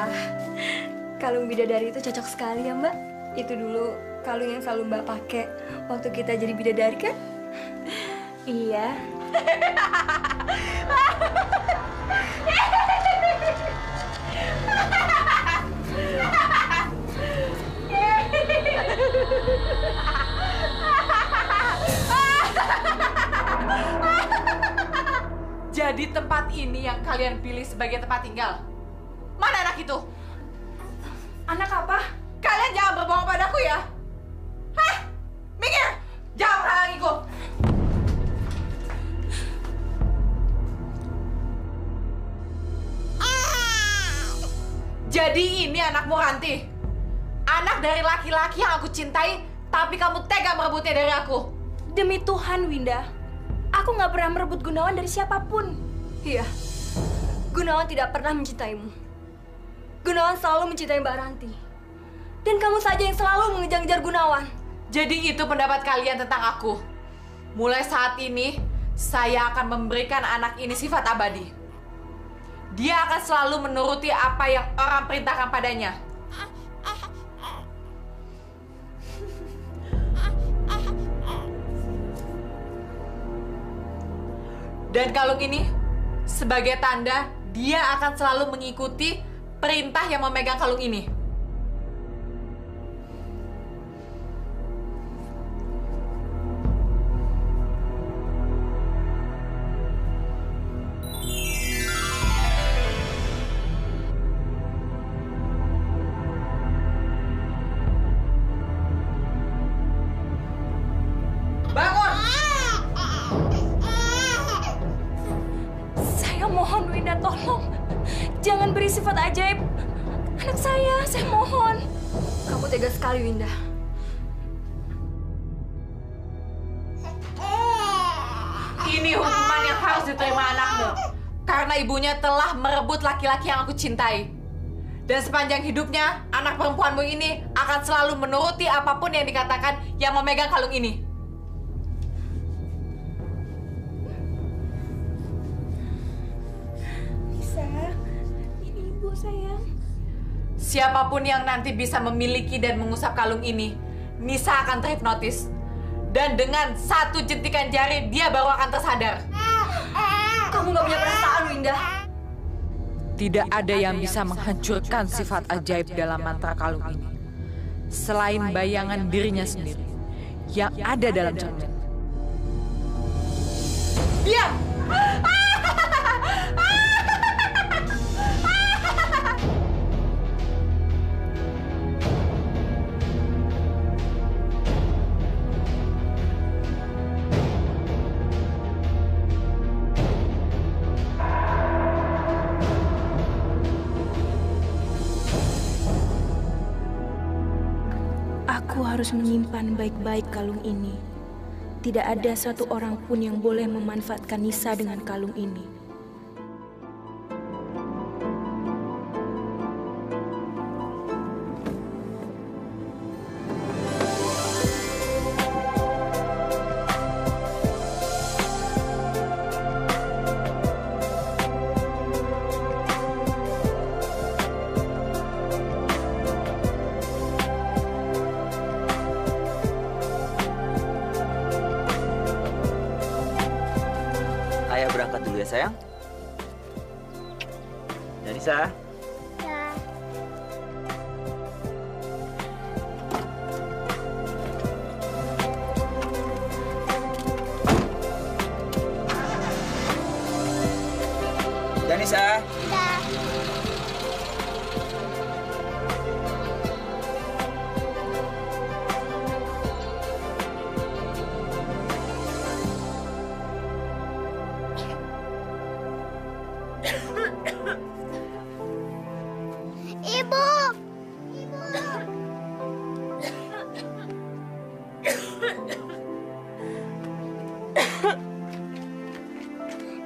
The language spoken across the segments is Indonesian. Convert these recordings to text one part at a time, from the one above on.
Wah, kalung bidadari itu cocok sekali ya Mbak. Itu dulu kalung yang selalu Mbak pakai waktu kita jadi bidadari kan? Iya. Jadi tempat ini yang kalian pilih sebagai tempat tinggal. Mana anak itu? Anak apa? Kalian jangan berbohong padaku ya. Hah? Minggir! Jangan menghalangiku. Jadi ini anakmu Ranti. Anak dari laki-laki yang aku cintai, tapi kamu tega merebutnya dari aku. Demi Tuhan, Winda. Aku nggak pernah merebut Gunawan dari siapapun. Iya, Gunawan tidak pernah mencintaimu. Gunawan selalu mencintai Mbak Ranti. Dan kamu saja yang selalu mengejar-ngejar Gunawan. Jadi itu pendapat kalian tentang aku. Mulai saat ini, saya akan memberikan anak ini sifat abadi. Dia akan selalu menuruti apa yang orang perintahkan padanya. Dan kalung ini, sebagai tanda, dia akan selalu mengikuti perintah yang memegang kalung ini. Bangun! Saya mohon, Winda, tolong. Jangan beri sifat ajaib. Anak saya mohon. Kamu tega sekali, Winda. Ini hukuman yang harus diterima anakmu. Karena ibunya telah merebut laki-laki yang aku cintai. Dan sepanjang hidupnya, anak perempuanmu ini akan selalu menuruti apapun yang dikatakan yang memegang kalung ini. Nisa, ini ibu sayang. Siapapun yang nanti bisa memiliki dan mengusap kalung ini, Nisa akan terhipnotis. Dan dengan satu jentikan jari, dia baru akan tersadar. Kamu nggak punya perasaan, Winda. Tidak ada yang bisa menghancurkan sifat ajaib dalam mantra kalung ini. Selain bayangan dirinya sendiri yang ada dalam cermin. Diam! Aku harus menyimpan baik-baik kalung ini. Tidak ada satu orang pun yang boleh memanfaatkan Nisa dengan kalung ini. Ayah berangkat dulu ya sayang. Janisa. Ya. Janisa. Ya. Ibu.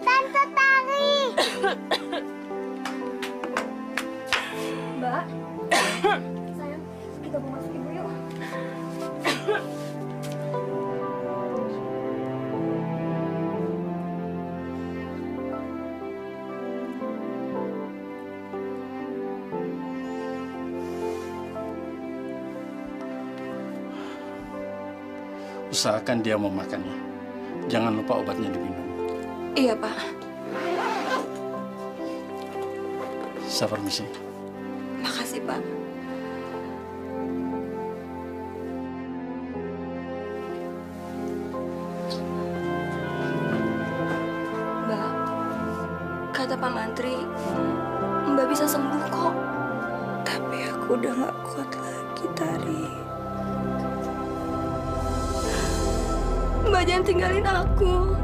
Tante Tari. Mbak. Sayang, kita mau masuk ibu yuk. usahakan dia memakannya. Jangan lupa obatnya diminum. Iya, Pak. Saya permisi. Makasih, Pak. Mbak, kata Pak Mantri, Mbak bisa sembuh kok. Tapi aku udah gak kuat lagi, Tari. Mbak jangan tinggalin aku.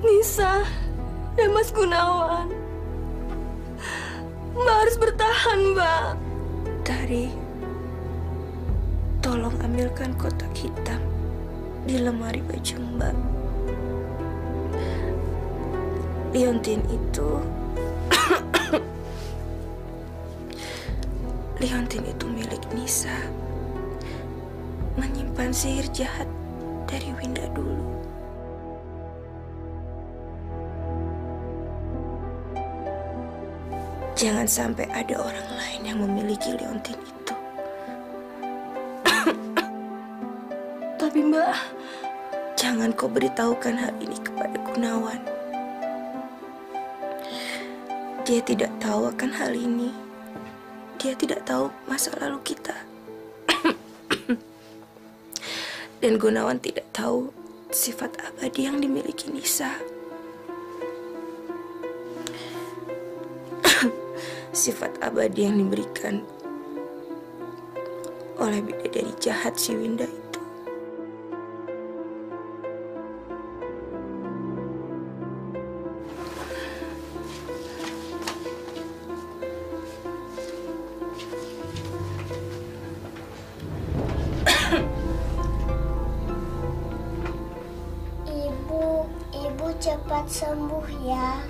Nisa dan Mas Gunawan. Mbak harus bertahan, Mbak. Tari, tolong ambilkan kotak hitam di lemari baju Mbak. Liontin itu Liontin itu milik Nisa. Menyimpan sihir jahat dari Winda dulu. Jangan sampai ada orang lain yang memiliki liontin itu. Tapi Mbak, Jangan kau beritahukan hal ini kepada Gunawan. Dia tidak tahu akan hal ini. Dia tidak tahu masa lalu kita. Dan Gunawan tidak tahu sifat abadi yang dimiliki Nisa. Sifat abadi yang diberikan oleh bidadari jahat si Winda itu. Ibu cepat sembuh ya.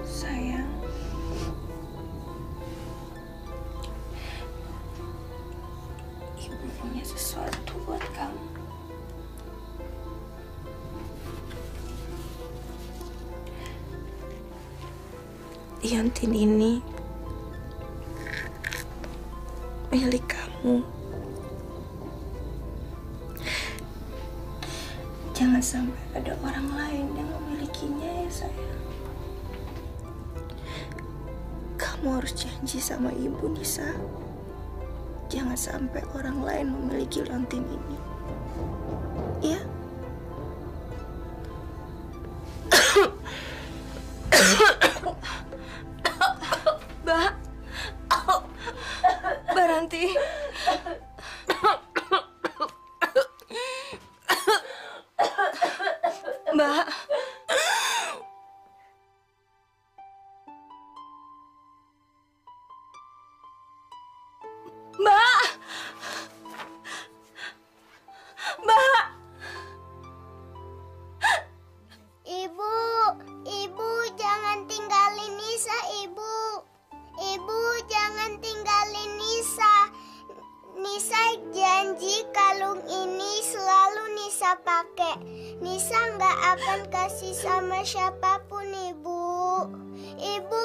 Sayang, Ibu punya sesuatu buat kamu. Liontin ini milik kamu. Jangan sampai ada orang lain yang memilikinya ya sayang. Kamu harus janji sama ibu Nisa. Jangan sampai orang lain memiliki liontin ini. Ya? Mbak. Mbak Ranti. Mbak. Mbak. Mbak. Ibu jangan tinggalin Nisa, Ibu. Ibu jangan tinggalin Nisa. Nisa janji kalung ini selalu Nisa pakai. Nisa nggak akan kasih sama siapapun, Ibu. Ibu.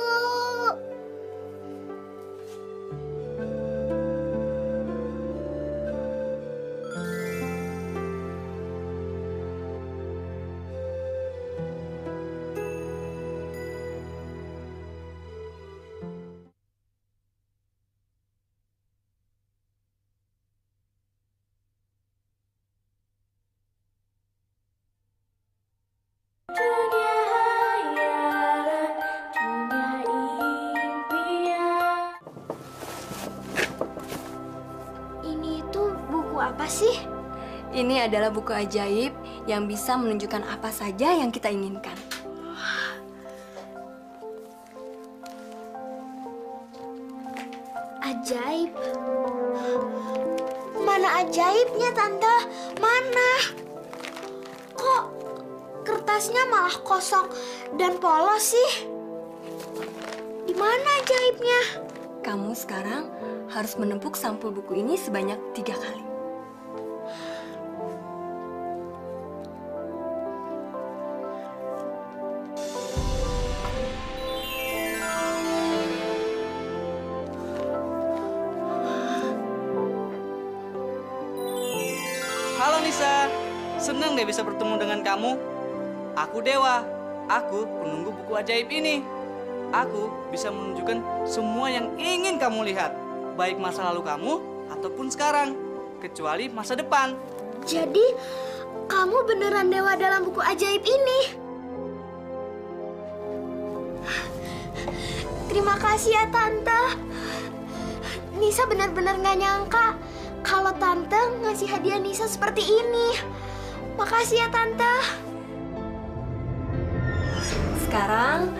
Ini tuh buku apa sih? Ini adalah buku ajaib yang bisa menunjukkan apa saja yang kita inginkan. Ajaib? Mana ajaibnya, Tante? Mana? Kok kertasnya malah kosong dan polos sih? Di mana ajaibnya? Kamu sekarang harus menempuk sampul buku ini sebanyak 3 kali. Halo Nisa, senang deh bisa bertemu dengan kamu. Aku Dewa, aku penunggu buku ajaib ini. Aku bisa menunjukkan semua yang ingin kamu lihat, baik masa lalu kamu ataupun sekarang, kecuali masa depan. Jadi, kamu beneran dewa dalam buku ajaib ini? Terima kasih ya, Tante. Nisa benar-benar gak nyangka kalau Tante ngasih hadiah Nisa seperti ini. Makasih ya, Tante. Sekarang,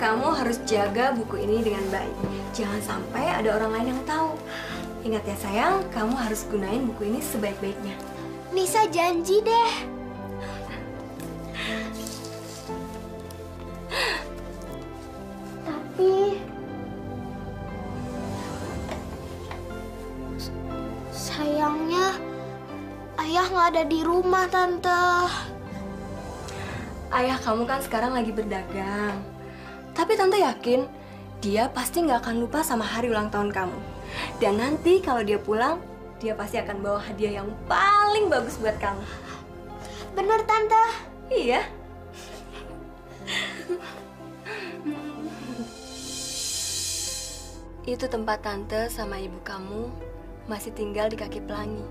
kamu harus jaga buku ini dengan baik. Jangan sampai ada orang lain yang tahu. Ingat ya sayang, kamu harus gunain buku ini sebaik-baiknya. Nisa janji deh. Tapi sayangnya ayah nggak ada di rumah, Tante. Ayah kamu kan sekarang lagi berdagang. Tapi Tante yakin dia pasti nggak akan lupa sama hari ulang tahun kamu. Dan nanti kalau dia pulang, dia pasti akan bawa hadiah yang paling bagus buat kamu. Bener, Tante? Iya. Itu tempat Tante sama ibu kamu masih tinggal di kaki pelangi.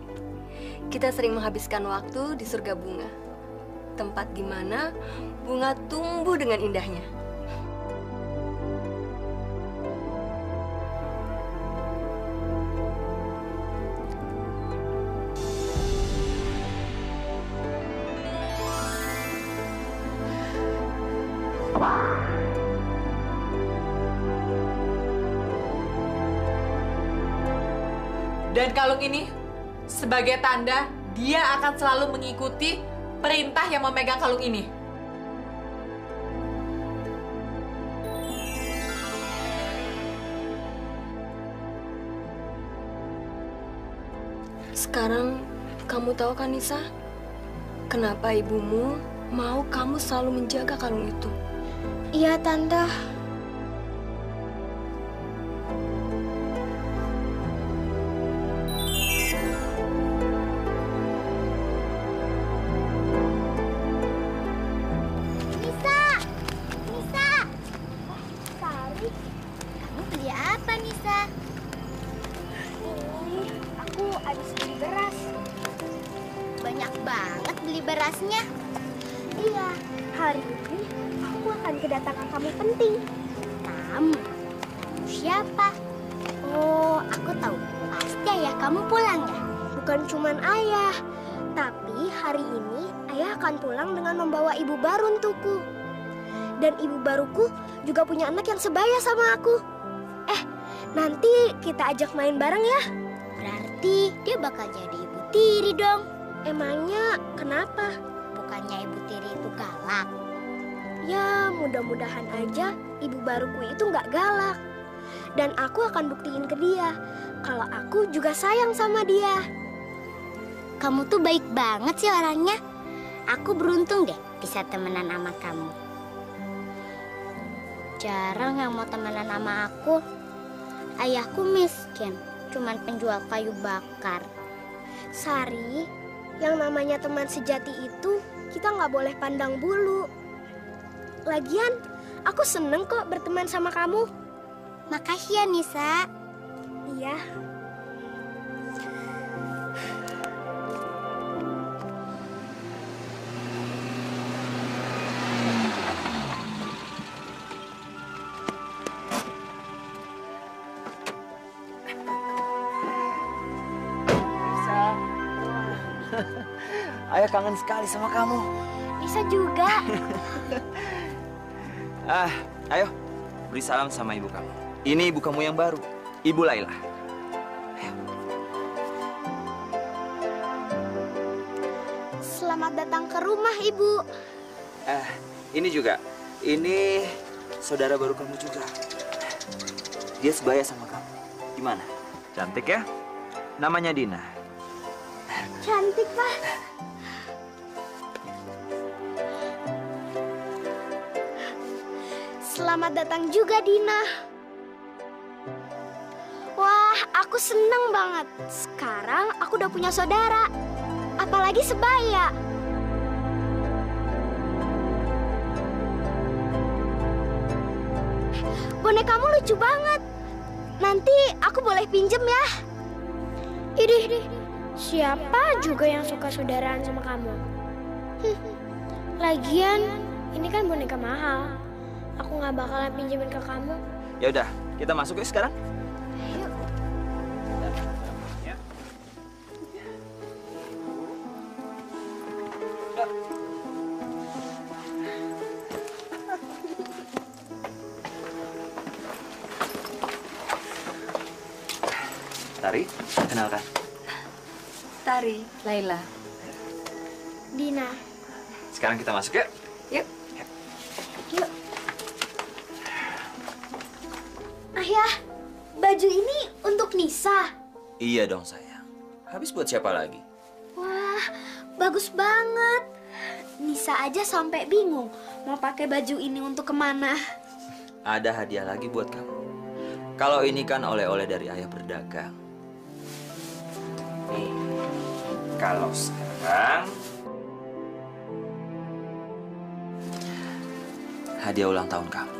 Kita sering menghabiskan waktu di surga bunga. Tempat di mana bunga tumbuh dengan indahnya. Dan kalung ini sebagai tanda dia akan selalu mengikuti perintah yang memegang kalung ini. Sekarang kamu tahu kan Nisa, kenapa ibumu mau kamu selalu menjaga kalung itu? Iya, Tante. Berasnya. Iya, hari ini aku akan kedatangan tamu penting. Tamu? Siapa? Oh, aku tahu. Pasti ayah kamu pulang ya? Bukan cuman ayah, tapi hari ini ayah akan pulang dengan membawa ibu baru untukku. Dan ibu baruku juga punya anak yang sebaya sama aku. Nanti kita ajak main bareng ya? Berarti dia bakal jadi ibu tiri dong. Emangnya kenapa? Bukannya ibu tiri itu galak? Ya, mudah-mudahan aja ibu baruku itu nggak galak. Dan aku akan buktiin ke dia kalau aku juga sayang sama dia. Kamu tuh baik banget sih orangnya. Aku beruntung deh bisa temenan sama kamu. Jarang yang mau temenan sama aku. Ayahku miskin, cuman penjual kayu bakar. Sari, yang namanya teman sejati itu kita nggak boleh pandang bulu. Lagian, aku seneng kok berteman sama kamu. Makasih ya, Nisa. Iya. Ayah kangen sekali sama kamu. Nisa juga. Ayo, beri salam sama ibu kamu. Ini ibu kamu yang baru, Ibu Laila. Ayo. Selamat datang ke rumah, Ibu. Ini juga. Ini saudara baru kamu juga. Dia sebaya sama kamu. Gimana? Cantik ya? Namanya Dina. Cantik, Pak. Selamat datang juga, Dina. Wah, aku seneng banget. Sekarang aku udah punya saudara. apalagi sebaya. Bonekamu lucu banget. Nanti aku boleh pinjem ya? Idih, siapa juga yang suka saudaraan sama kamu? Lagian, ini kan boneka mahal. Aku nggak bakalan pinjemin ke kamu. Ya udah, kita masuk yuk sekarang. Yuk. Tari, kenalkan. Tari. Laila. Dina. Sekarang kita masuk yuk. Yuk. Yuk. Ayah, baju ini untuk Nisa. Iya dong sayang. Habis buat siapa lagi? Wah, bagus banget. Nisa aja sampai bingung mau pakai baju ini untuk kemana. Ada hadiah lagi buat kamu. Kalau ini kan oleh-oleh dari ayah berdagang. Nih, kalau sekarang hadiah ulang tahun kamu.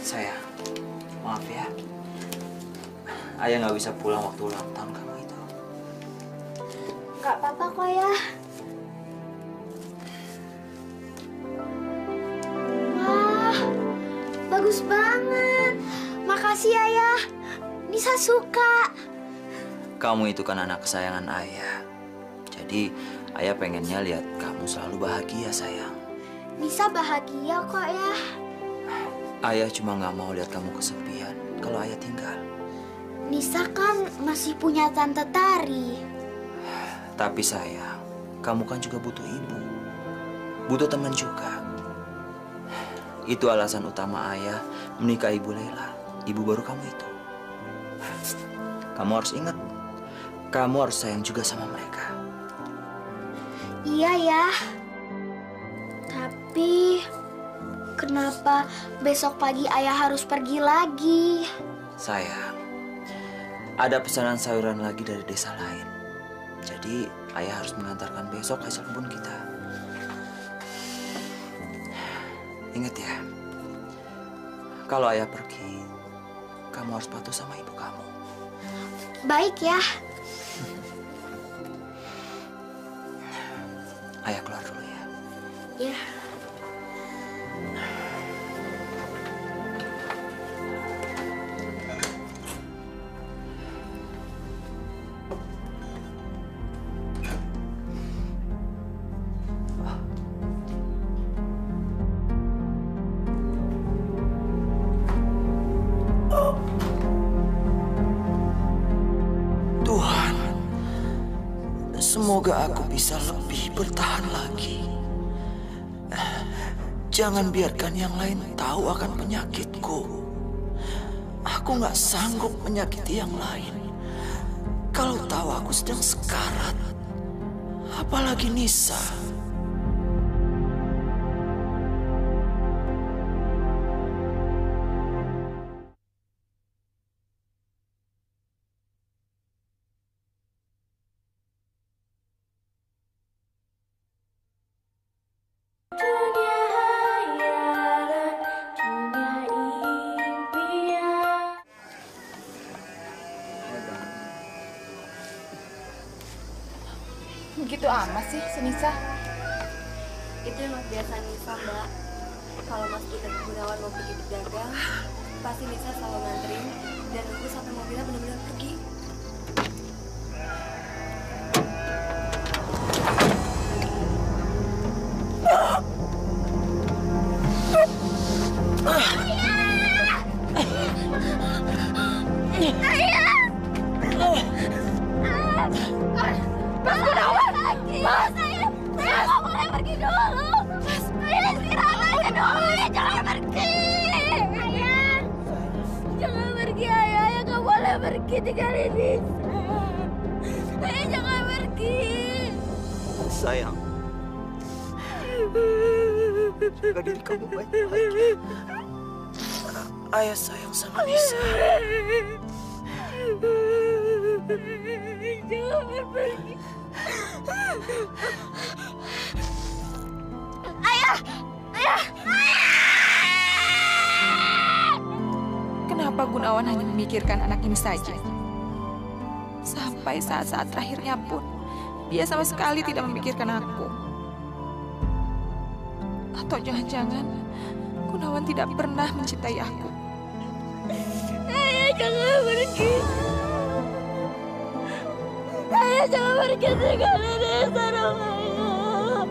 Sayang, maaf ya. Ayah nggak bisa pulang waktu ulang tahun kamu itu. Gak apa-apa kok ya. Wah, bagus banget. Makasih ayah. Nisa suka. Kamu itu kan anak kesayangan ayah. Jadi ayah pengennya lihat kamu selalu bahagia sayang. Nisa bahagia kok ya. Ayah cuma nggak mau lihat kamu kesepian kalau ayah tinggal. Nisa kan masih punya tante Tari. Tapi sayang, kamu kan juga butuh ibu. Butuh teman juga. Itu alasan utama ayah menikahi Ibu Laila, ibu baru kamu itu. Kamu harus ingat, kamu harus sayang juga sama mereka. Iya ya. Tapi kenapa besok pagi ayah harus pergi lagi? Sayang, ada pesanan sayuran lagi dari desa lain. Jadi ayah harus mengantarkan besok hasil kebun kita. Ingat ya, kalau ayah pergi, kamu harus patuh sama ibu kamu. Baik ya. Ayah keluar dulu ya. Ya. Tuhan, semoga aku bisa lebih bertahan lagi. Jangan biarkan yang lain tahu akan penyakitku. Aku nggak sanggup menyakiti yang lain. Kalau tahu aku sedang sekarat, apalagi Nisa. Begitu amat sih, Senisa. Itu emang kebiasaan Nisa, Mbak. Kalau Mas Ida Gunawan mau pergi berdagang, pasti Nisa selalu nganterin dan nunggu sampai mobilnya benar-benar pergi. Mas Gunawan! Mas! Saya nggak boleh pergi dulu! Mas! Ayah istirahat aja dulu! Ayah jangan pergi! Ayah! Jangan pergi ayah! Ayah nggak boleh pergi tinggalin Nisa! Ayah jangan pergi! Sayang, jaga diri kamu baik-baik. Ayah sayang sama Nisa. Jangan pergi. Ayah! Ayah! Kenapa Gunawan hanya memikirkan anak ini saja? Sampai saat-saat terakhirnya pun, dia sama sekali tidak memikirkan aku. Atau jangan-jangan Gunawan tidak pernah mencintai aku. Ayah, jangan pergi. Ayah, jangan pergi tinggalin Nisa dong, Ayah.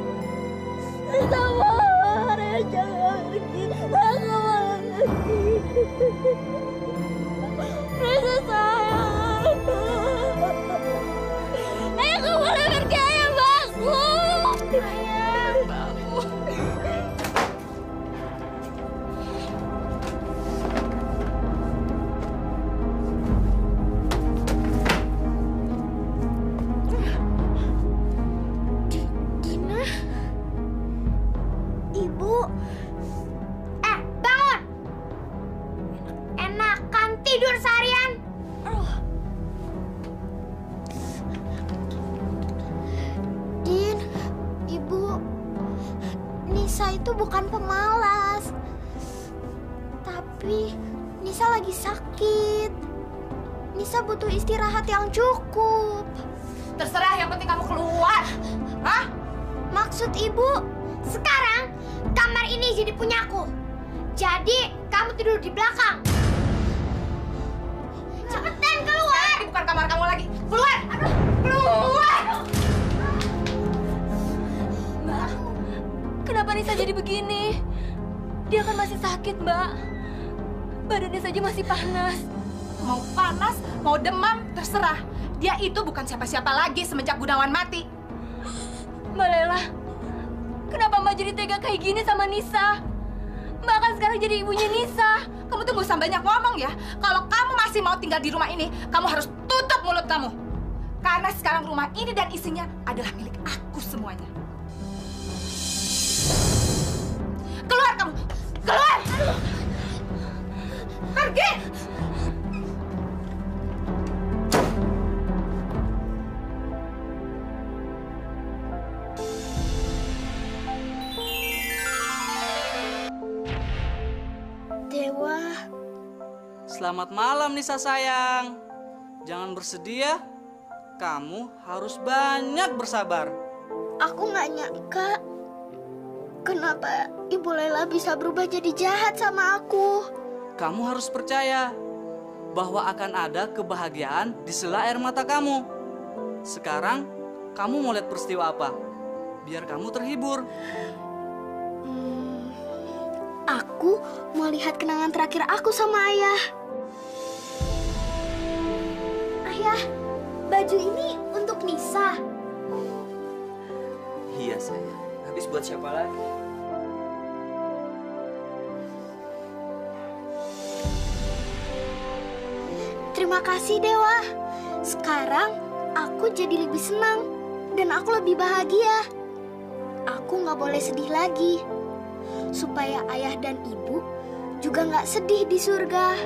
Nisa mohon, Ayah jangan pergi. Aku mau pergi. Nisa sayang. Ayah, aku boleh pergi, Ayah, bangun. Ayah, bangun. Ibu, bangun! Enakan tidur seharian. Din, Ibu, Nisa itu bukan pemalas, tapi Nisa lagi sakit. Nisa butuh istirahat yang cukup. Terserah, yang penting kamu keluar. Hah? Maksud Ibu, sekarang kamar ini jadi punyaku. Jadi kamu tidur di belakang. Cepetan keluar. Ini bukan kamar kamu lagi. Keluar. Aduh, keluar. Mbak, kenapa Nisa jadi begini? Dia kan masih sakit, Mbak. Badannya saja masih panas. Mau panas, mau demam, terserah. Dia itu bukan siapa-siapa lagi semenjak Gunawan mati. Mbak Lela, kenapa Mbak jadi tega kayak gini sama Nisa? Mbak kan sekarang jadi ibunya Nisa. Kamu tuh gak usah banyak ngomong ya. Kalau kamu masih mau tinggal di rumah ini, kamu harus tutup mulut kamu. Karena sekarang rumah ini dan isinya adalah milik aku semuanya. Keluar kamu! Keluar! Pergi! Dewa. Selamat malam Nisa sayang. Jangan bersedih ya. Kamu harus banyak bersabar. Aku nggak nyangka kenapa Ibu Lela bisa berubah jadi jahat sama aku. Kamu harus percaya bahwa akan ada kebahagiaan di sela air mata kamu. Sekarang kamu mau lihat peristiwa apa? Biar kamu terhibur. Aku mau lihat kenangan terakhir aku sama Ayah. Ayah, baju ini untuk Nisa. Iya sayang. Habis buat siapa lagi? Terima kasih Dewa. Sekarang aku jadi lebih senang dan aku lebih bahagia. Aku nggak boleh sedih lagi. Supaya ayah dan ibu juga nggak sedih di surga.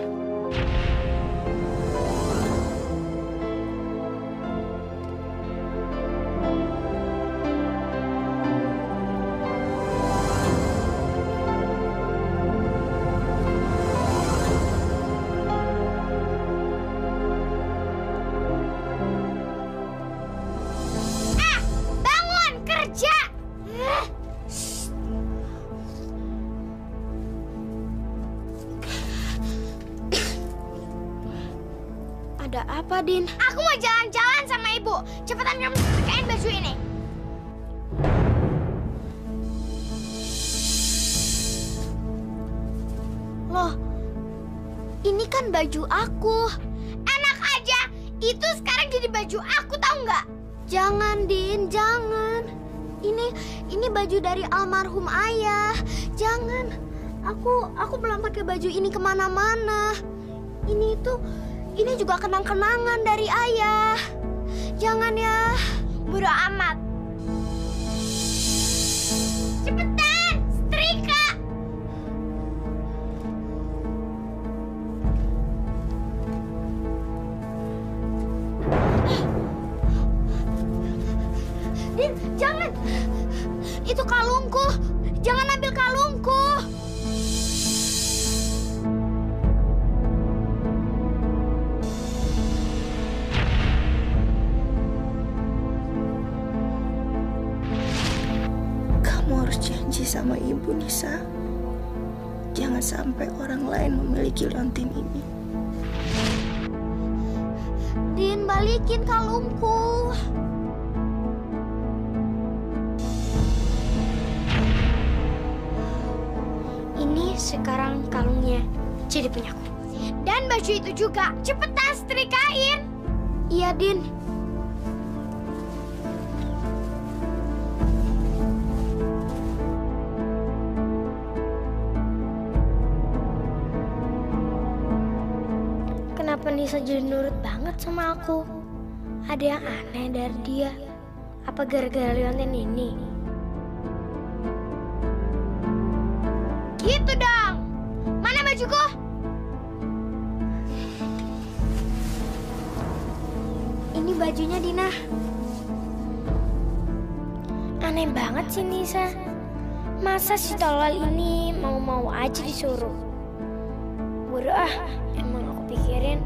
Bangun kerja! Ada apa, Din? Aku mau jalan-jalan sama Ibu. Cepetan kamu pakein baju ini. Loh, ini kan baju aku. Enak aja, itu sekarang jadi baju aku, tahu nggak? Jangan, Din, jangan. Ini baju dari almarhum ayah. Jangan. Aku belum pakai baju ini kemana-mana. Ini juga kenang-kenangan dari ayah. Jangan ya. Bodo amat. Cepetan, setrika. Din, jangan. Itu kalungku. Jangan ambil kalungku. Kamu harus janji sama ibu, Nisa. Jangan sampai orang lain memiliki leontin ini. Din, balikin kalungku. Ini sekarang kalungnya jadi punyaku. Dan baju itu juga. Cepetan setrikain. Iya, Din. Kenapa Nisa jadi nurut banget sama aku? Ada yang aneh dari dia. Apa gara-gara leontin ini? Gitu dong. Mana bajuku? Ini bajunya Dina. Aneh banget sih Nisa. Masa si tolol ini mau-mau aja disuruh? Bodoh ah, emang aku pikirin.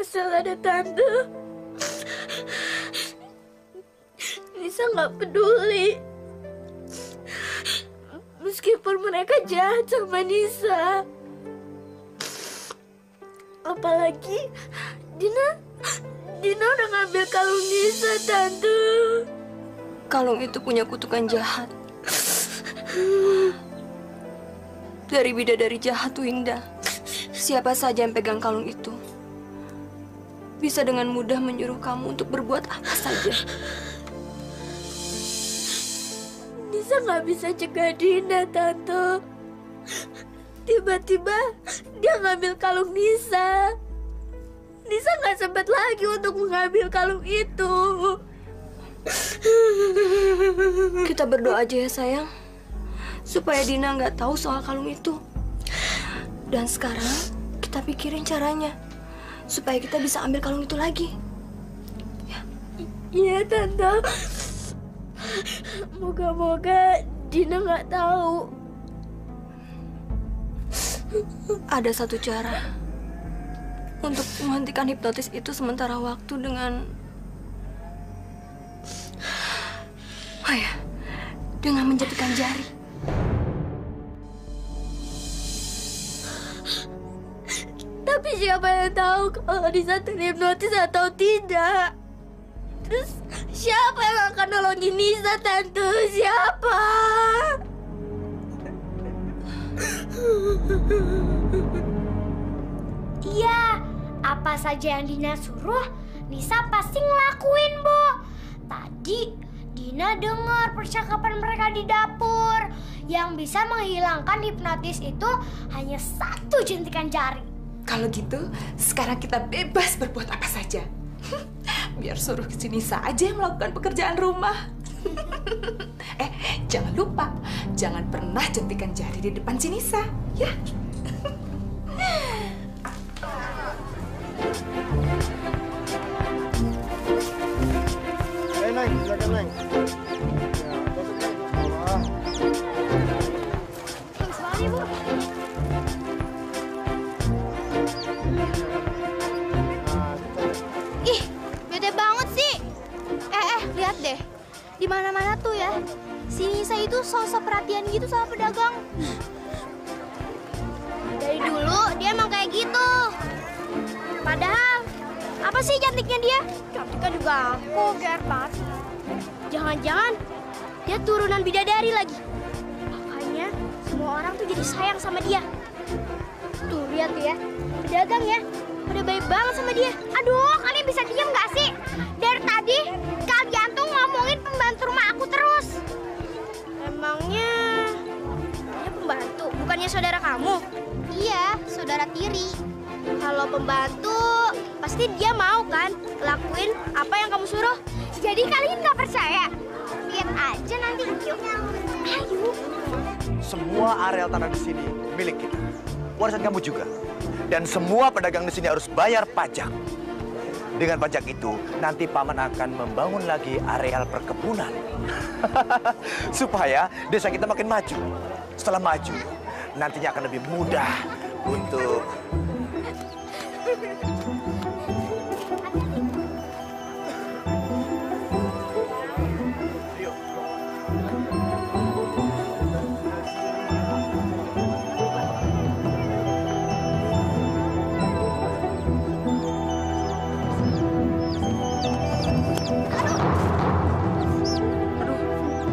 Asal ada tante, Nisa nggak peduli. Meskipun mereka jahat sama Nisa. Apalagi Dina udah ngambil kalung Nisa, tante. Kalung itu punya kutukan jahat. Dari bidadari jahat Winda. Siapa saja yang pegang kalung itu bisa dengan mudah menyuruh kamu untuk berbuat apa saja. Nisa nggak bisa cegah Dina, tante. Tiba-tiba dia ngambil kalung Nisa. Nisa nggak sempat lagi untuk mengambil kalung itu. Kita berdoa aja ya sayang, supaya Dina nggak tahu soal kalung itu. Dan sekarang kita pikirin caranya supaya kita bisa ambil kalung itu lagi. Iya, tante. Moga-moga Dina nggak tahu. Ada satu cara untuk menghentikan hipnotis itu sementara waktu dengan dengan menjepitkan jari. Tapi siapa yang tahu kalau Nisa terhipnotis atau tidak? Terus siapa yang akan nolongin Nisa, tante? Siapa? Iya, apa saja yang Dina suruh, Nisa pasti ngelakuin, Bu. Tadi Dina dengar percakapan mereka di dapur. Yang bisa menghilangkan hipnotis itu hanya satu jentikan jari. Kalau gitu, sekarang kita bebas berbuat apa saja. Biar suruh si Nisa aja yang melakukan pekerjaan rumah. Jangan lupa, jangan pernah jentikan jari di depan si Nisa, ya. Neng, silakan Neng. Ih, bete banget sih. Lihat deh. Di mana-mana tuh ya. Si Nisa itu sosok perhatian gitu sama pedagang. Dari dulu dia emang kayak gitu. Padahal apa sih cantiknya dia? Cantiknya juga aku, gear banget. Jangan-jangan dia turunan bidadari lagi. Makanya semua orang tuh jadi sayang sama dia. Tuh lihat tuh ya, pedagang ya. Udah baik banget sama dia. Aduh, kalian bisa diem gak sih? Dari tadi kalian tuh ngomongin pembantu rumah aku terus. Emangnya dia pembantu, bukannya saudara kamu? Iya, saudara tiri. Kalau pembantu, pasti dia mau kan lakuin apa yang kamu suruh. Jadi kalian nggak percaya? Lihat aja nanti. Yuk, ayo. Semua areal tanah di sini milik kita. Warisan kamu juga. Dan semua pedagang di sini harus bayar pajak. Dengan pajak itu, nanti paman akan membangun lagi areal perkebunan. Supaya desa kita makin maju. Setelah maju, nantinya akan lebih mudah untuk...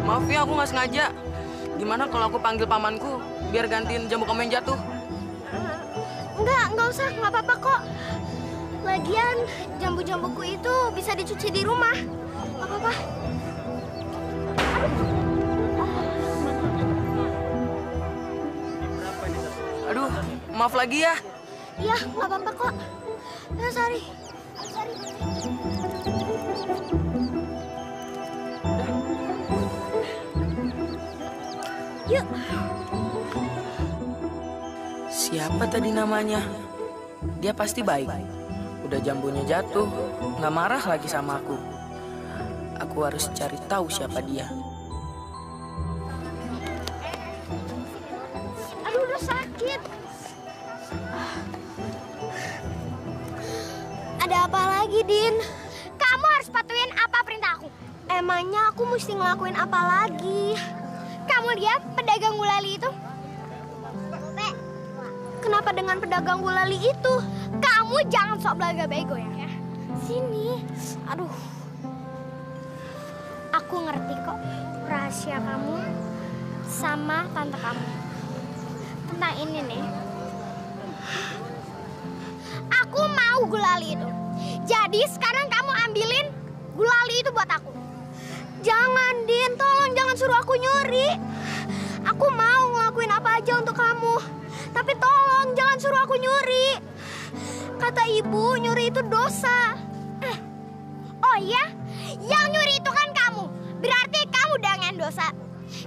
Maaf ya, aku nggak sengaja. Gimana kalau aku panggil pamanku biar gantiin jambu kamu yang jatuh? Nggak usah, nggak apa-apa kok. Lagian jambu-jambuku itu bisa dicuci di rumah. Nggak apa-apa. Aduh, maaf lagi ya. Iya, nggak apa-apa kok. Ya, sorry. Yuk. Siapa tadi namanya? Dia pasti baik. Udah jambunya jatuh, nggak marah lagi sama aku. Aku harus cari tahu siapa dia. Aduh, udah sakit. Ada apa lagi, Din? Kamu harus patuhin apa perintah aku. Emangnya aku mesti ngelakuin apa lagi? Kamu lihat pedagang gulali itu? Kenapa dengan pedagang gulali itu? Kamu jangan sok belaga bego ya. Sini. Aduh. Aku ngerti kok rahasia kamu sama tante kamu. Tentang ini nih. Aku mau gulali itu. Jadi sekarang kamu ambilin gulali itu buat aku. Jangan, Din. Tolong jangan suruh aku nyuri. Aku mau ngelakuin apa aja untuk kamu. Tapi tolong jangan suruh aku nyuri. Kata ibu, nyuri itu dosa. Oh iya? Yang nyuri itu kan kamu. Berarti kamu dengan dosa.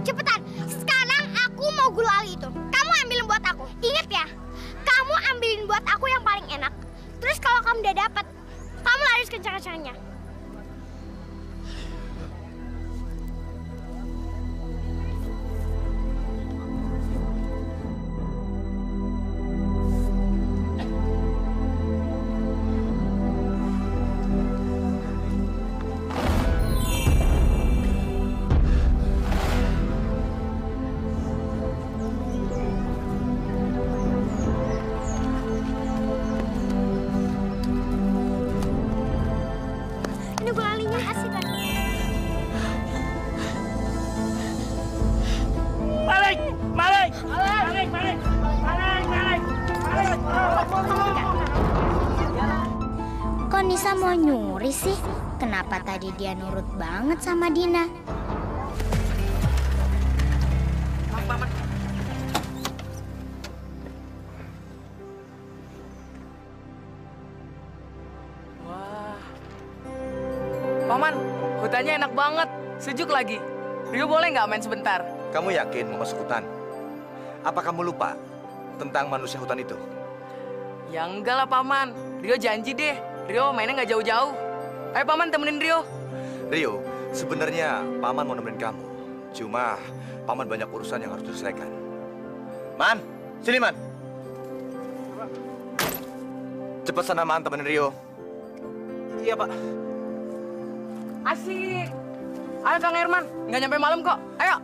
Cepetan, sekarang aku mau gulali itu. Kamu ambilin buat aku. Ingat ya, kamu ambilin buat aku yang paling enak. Terus kalau kamu udah dapet, kamu lari kencang-kencangnya. Kok Nisa mau nyuri sih? Kenapa tadi dia nurut banget sama Dina? Wah. Paman, hutannya enak banget. Sejuk lagi. Rio boleh nggak main sebentar? Kamu yakin mau masuk hutan? Apa kamu lupa tentang manusia hutan itu? Ya enggak lah, Paman. Rio janji deh. Rio mainnya nggak jauh-jauh. Ayo, Paman, temenin Rio. Rio, sebenarnya Paman mau nemenin kamu. Cuma Paman banyak urusan yang harus diselesaikan. Man, sini Man. Cepat sana Man, temenin Rio. Iya, Pak. Asik. Ayo, Kang Herman. Nggak nyampe malam kok. Ayo.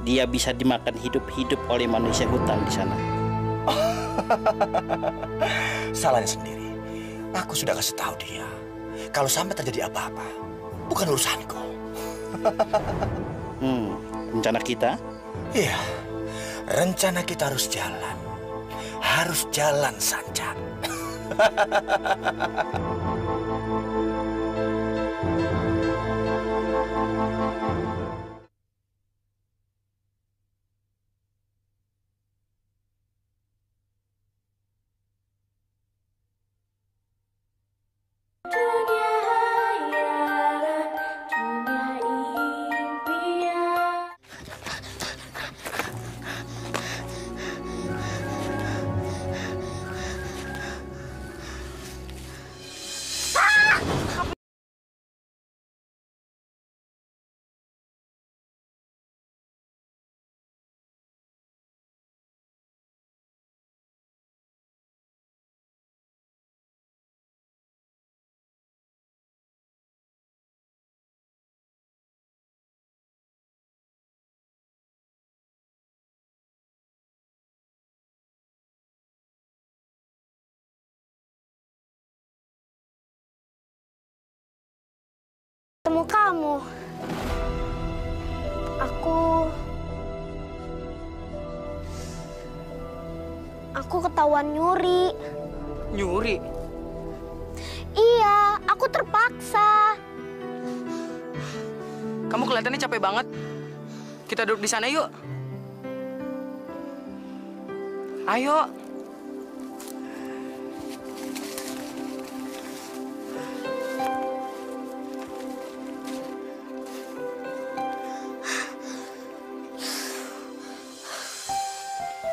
dia bisa dimakan hidup-hidup oleh manusia hutan di sana. Salahnya sendiri. Aku sudah kasih tahu dia. Kalau sampai terjadi apa-apa, bukan urusanku. Rencana kita? Iya, rencana kita harus jalan. Harus jalan saja. Ketemu kamu. Aku ketahuan nyuri. Nyuri? Iya, aku terpaksa. Kamu kelihatannya capek banget. Kita duduk di sana yuk. Ayo.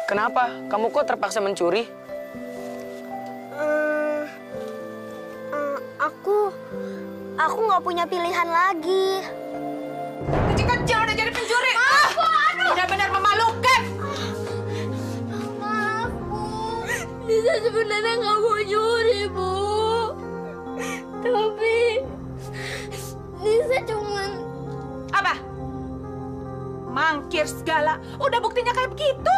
Kenapa? Kamu kok terpaksa mencuri? Aku nggak punya pilihan lagi. Kecil-kecil udah jadi pencuri. Aduh. Benar-benar memalukan. Maaf, Bu. Nisa sebenarnya nggak mau nyuri, Bu. Tapi Nisa cuman... Apa? Mangkir segala. Udah buktinya kayak begitu.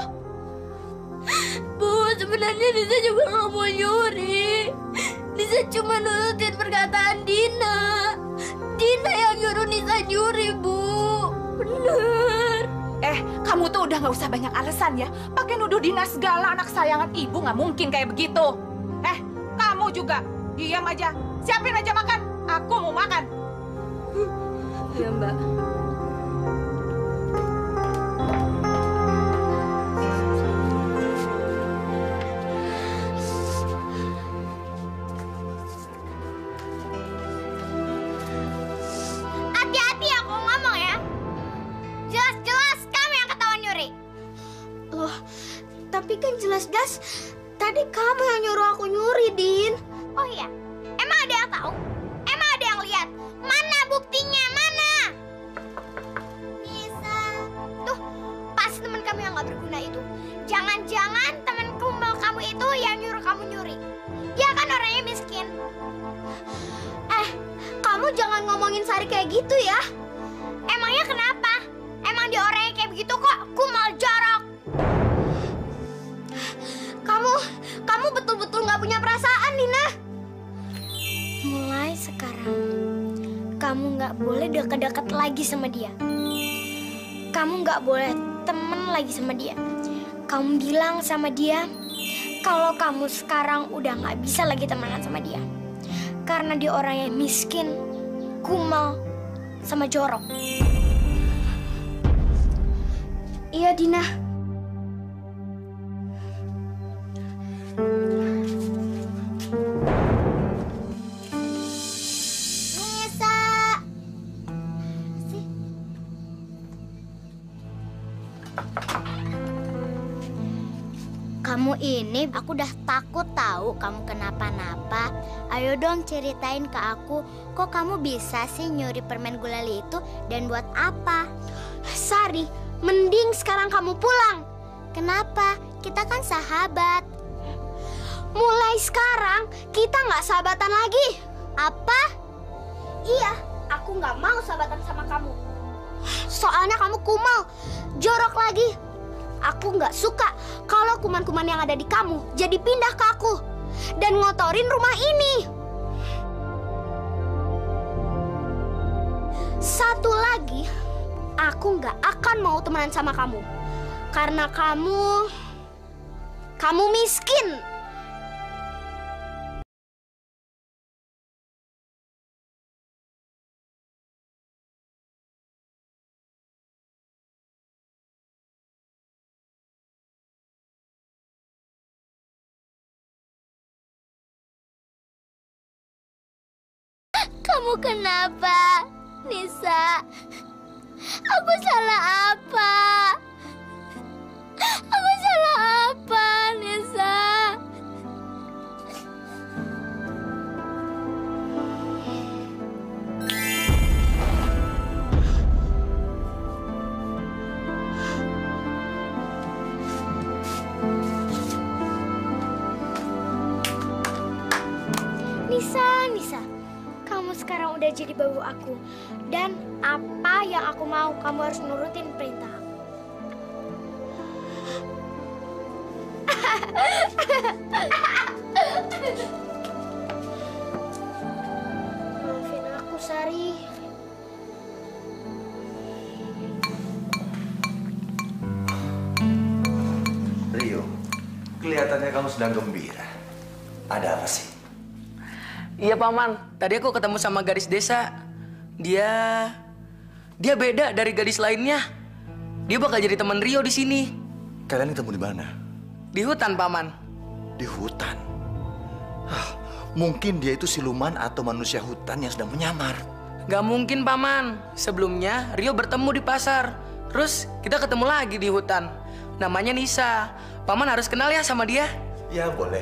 Bu, sebenarnya Nisa juga nggak mau nyuri. Nisa cuma nurutin perkataan Dina. Dina yang nyuruh Nisa nyuri, Bu. Bener. Kamu tuh udah nggak usah banyak alasan ya. Pakai nuduh Dina segala, anak sayangan ibu nggak mungkin kayak begitu. Kamu juga diam aja. Siapin aja makan. Aku mau makan. Iya, Mbak. Hati-hati aku ngomong ya. Jelas-jelas kamu yang ketahuan nyuri. Loh, tapi kan jelas-jelas tadi kamu yang nyuruh aku nyuri, Din. Oh iya, emang ada yang tahu? Emang ada yang lihat? Mana buktinya? Mana? Nisa. Tuh, pasti teman kamu yang gak berguna itu. Jangan-jangan teman kumpul kamu itu yang nyuruh kamu nyuri. Dia kan orangnya miskin. Kamu jangan ngomongin Sari kayak gitu ya. Emangnya kenapa? Emang dia orangnya kayak begitu kok, kumal jorok. Kamu betul-betul gak punya perasaan, Dina. Mulai sekarang, kamu gak boleh deket-deket lagi sama dia. Kamu gak boleh temen lagi sama dia. Kamu bilang sama dia kalau kamu sekarang udah gak bisa lagi temenan sama dia. Karena dia orang yang miskin, kumal, sama jorok. Iya, Dina. Nisa. Kamu ini, aku udah takut tahu kamu kenapa-napa. Ayo dong ceritain ke aku, kok kamu bisa sih nyuri permen gulali itu dan buat apa? Sari, mending sekarang kamu pulang. Kenapa? Kita kan sahabat. Mulai sekarang kita nggak sahabatan lagi. Apa? Iya, aku nggak mau sahabatan sama kamu. Soalnya kamu kumal jorok lagi. Aku nggak suka kalau kuman-kuman yang ada di kamu jadi pindah ke aku dan ngotorin rumah ini. Satu lagi, aku nggak akan mau temenan sama kamu karena kamu miskin. Kamu kenapa, Nisa? Aku salah apa? Aku salah apa, Nisa? Nisa, kamu sekarang udah jadi babu aku. Dan apa yang aku mau, kamu harus nurutin perintah aku. Maafin aku, Sari. Rio, kelihatannya kamu sedang gembira. Ada apa sih? Iya Paman, tadi aku ketemu sama gadis desa. Dia beda dari gadis lainnya. Dia bakal jadi teman Rio di sini. Kalian ketemu di mana? Di hutan, Paman. Di hutan? Mungkin dia itu siluman atau manusia hutan yang sedang menyamar. Gak mungkin, Paman. Sebelumnya Rio bertemu di pasar. Terus kita ketemu lagi di hutan. Namanya Nisa. Paman harus kenal ya sama dia. Ya, boleh.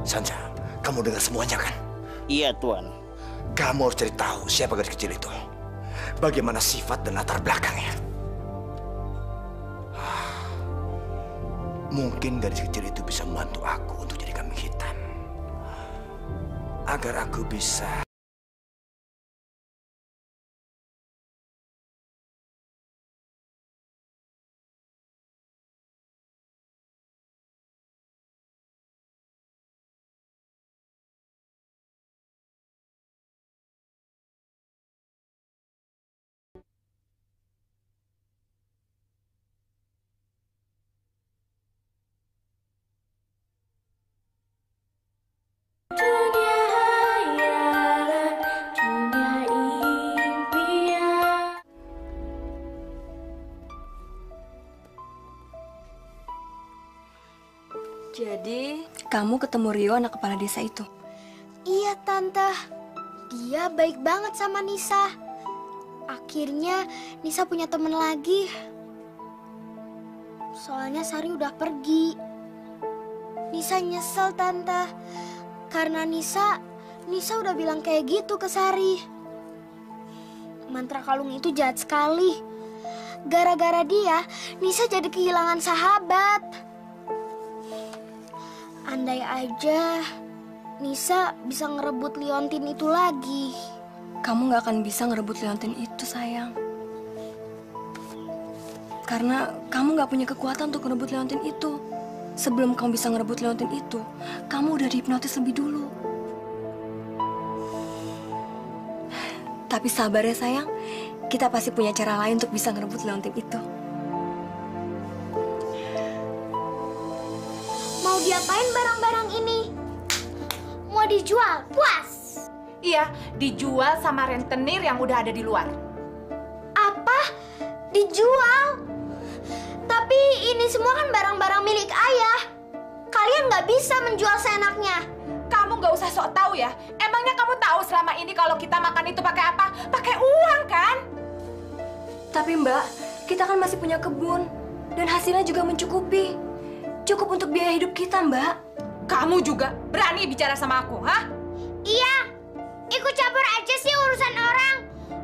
Sanja, kamu dengar semuanya kan? Iya, Tuan. Kamu harus cari tahu siapa gadis kecil itu. Bagaimana sifat dan latar belakangnya. Mungkin gadis kecil itu bisa membantu aku untuk jadi kambing hitam. Agar aku bisa... Jadi, kamu ketemu Rio, anak kepala desa itu? Iya, Tante. Dia baik banget sama Nisa. Akhirnya, Nisa punya teman lagi. Soalnya Sari udah pergi. Nisa nyesel, Tante. Karena Nisa udah bilang kayak gitu ke Sari. Mantra kalung itu jahat sekali. Gara-gara dia, Nisa jadi kehilangan sahabat. Andai aja Nisa bisa ngerebut liontin itu lagi. Kamu gak akan bisa ngerebut liontin itu, sayang. Karena kamu gak punya kekuatan untuk ngerebut liontin itu. Sebelum kamu bisa ngerebut liontin itu, kamu udah dihipnotis lebih dulu. Tapi sabar ya, sayang. Kita pasti punya cara lain untuk bisa ngerebut liontin itu. Mau diapain barang-barang ini? Mau dijual? Puas? Iya, dijual sama rentenir yang udah ada di luar. Apa? Dijual? Tapi ini semua kan barang-barang milik ayah. Kalian nggak bisa menjual seenaknya. Kamu nggak usah sok tahu ya. Emangnya kamu tahu selama ini kalau kita makan itu pakai apa? Pakai uang kan? Tapi Mbak, kita kan masih punya kebun. Dan hasilnya juga mencukupi. Cukup untuk biaya hidup kita, Mbak. Kamu juga berani bicara sama aku, hah? Iya, ikut campur aja sih urusan orang.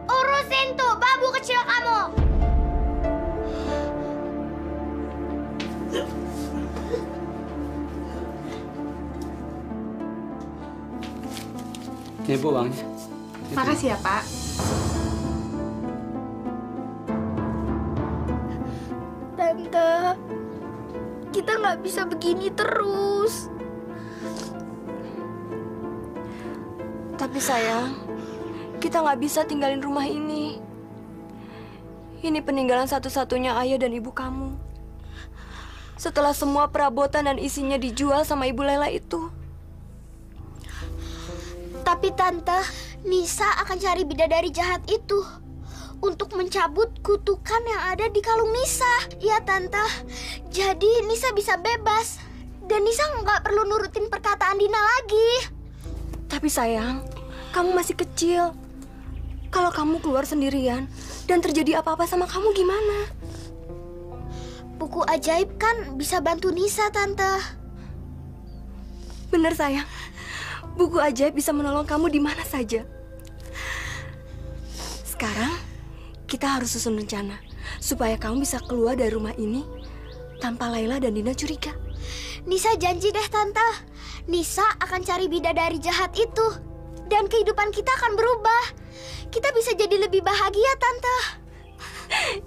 Urusin tuh babu kecil kamu. Nih Bu uangnya. Makasih ya Pak. Tante, kita nggak bisa begini terus. Tapi sayang, kita nggak bisa tinggalin rumah ini. Ini peninggalan satu-satunya ayah dan ibu kamu. Setelah semua perabotan dan isinya dijual sama Ibu Lela itu. Tapi Tante, Nisa akan cari bidadari jahat itu untuk mencabut kutukan yang ada di kalung Nisa. Ya Tante, jadi Nisa bisa bebas. Dan Nisa nggak perlu nurutin perkataan Dina lagi. Tapi sayang, kamu masih kecil. Kalau kamu keluar sendirian dan terjadi apa-apa sama kamu gimana? Buku ajaib kan bisa bantu Nisa, Tante. Bener sayang, buku ajaib bisa menolong kamu di mana saja. Sekarang, kita harus susun rencana supaya kamu bisa keluar dari rumah ini tanpa Laila dan Dina curiga. Nisa janji deh, Tante. Nisa akan cari bidadari jahat itu. Dan kehidupan kita akan berubah. Kita bisa jadi lebih bahagia, Tante.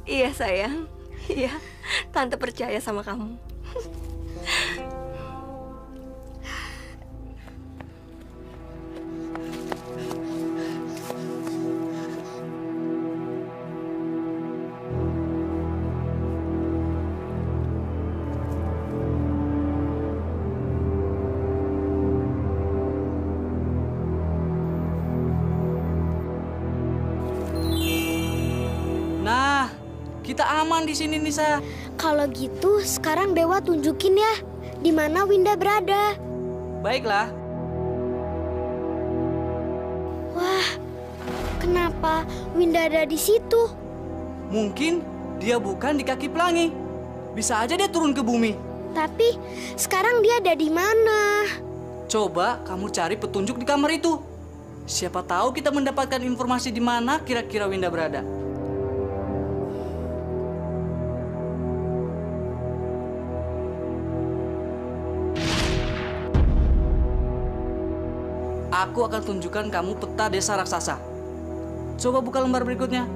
Iya, sayang. Iya, Tante percaya sama kamu. Nah, kita aman di sini, Nisa. Kalau gitu, sekarang Dewa tunjukin ya di mana Winda berada. Baiklah. Wah, kenapa Winda ada di situ? Mungkin dia bukan di kaki pelangi. Bisa aja dia turun ke bumi. Tapi sekarang dia ada di mana? Coba kamu cari petunjuk di kamar itu. Siapa tahu kita mendapatkan informasi di mana kira-kira Winda berada. Aku akan tunjukkan kamu peta desa raksasa. Coba buka lembar berikutnya.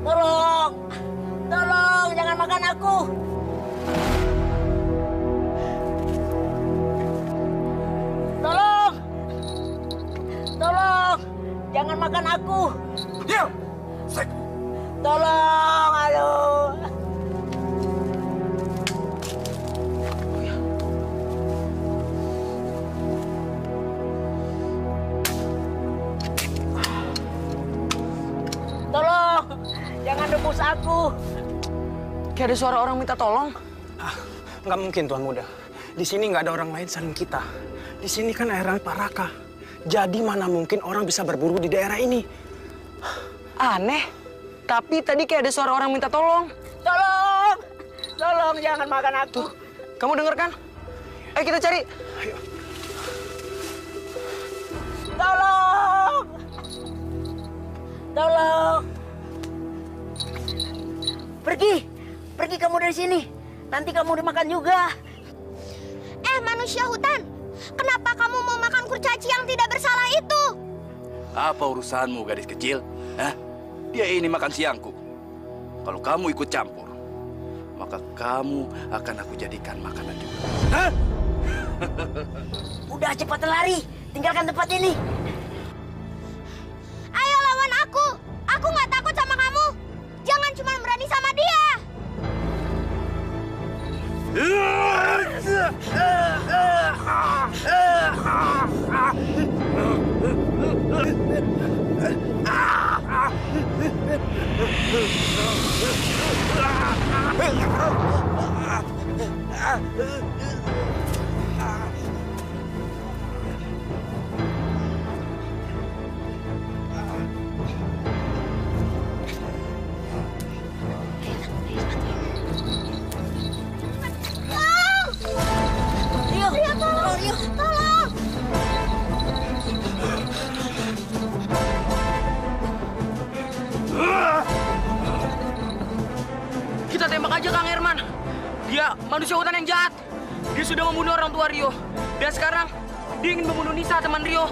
Tolong! Tolong, jangan makan aku! Tolong! Tolong! Jangan makan aku! Diam! Tolong, aduh! Tolong! Jangan rebus aku! Kayak ada suara orang minta tolong. Nggak mungkin, Tuan Muda. Di sini nggak ada orang lain selain kita. Di sini kan daerah Paraka. Jadi mana mungkin orang bisa berburu di daerah ini? Aneh. Tapi tadi kayak ada suara orang minta tolong. Tolong! Tolong, jangan makan aku! Tuh, kamu denger kan? Ayo kita cari. Ayo. Tolong! Tolong! Pergi! Pergi kamu dari sini. Nanti kamu dimakan juga. Manusia hutan. Kenapa kamu mau makan kurcaci yang tidak bersalah itu? Apa urusanmu, gadis kecil? Hah? Dia ini makan siangku. Kalau kamu ikut campur, maka kamu akan aku jadikan makanan juga. Hah? Udah cepat lari. Tinggalkan tempat ini. Ayo lawan aku. Aku nggak takut sama kamu. Jangan cuma berani sama dia. Kita tembak aja Kang Herman. Dia manusia hutan yang jahat. Dia sudah membunuh orang tua Rio. Dan sekarang dia ingin membunuh Nisa, teman Rio.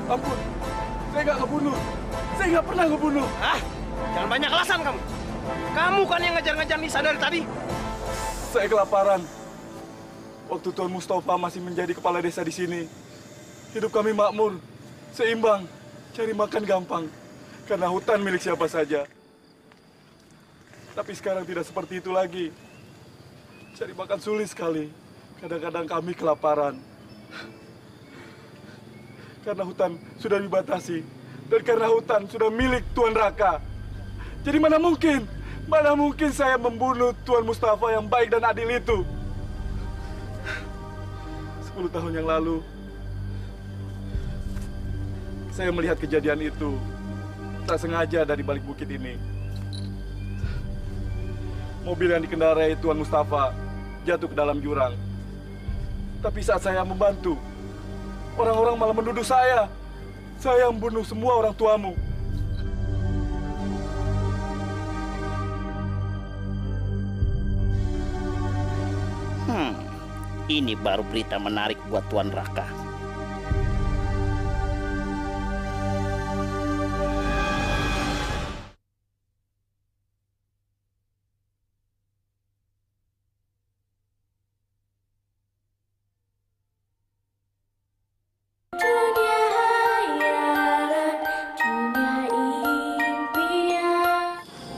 Ampun. Saya nggak ngebunuh. Saya nggak pernah ngebunuh. Jangan banyak alasan kamu. Kamu kan yang ngejar-ngejar Nisa dari tadi. Saya kelaparan. Waktu Tuan Mustafa masih menjadi kepala desa di sini, hidup kami makmur, seimbang, cari makan gampang, karena hutan milik siapa saja. Tapi sekarang tidak seperti itu lagi. Cari makan sulit sekali. Kadang-kadang kami kelaparan. Karena hutan sudah dibatasi. Dan karena hutan sudah milik Tuan Raka. Jadi mana mungkin saya membunuh Tuan Mustafa yang baik dan adil itu. 10 tahun yang lalu, saya melihat kejadian itu. Tak sengaja dari balik bukit ini. Mobil yang dikendarai Tuan Mustafa jatuh ke dalam jurang. Tapi saat saya membantu, orang-orang malah menuduh saya. Saya membunuh semua orang tuamu. Ini baru berita menarik buat Tuan Raka.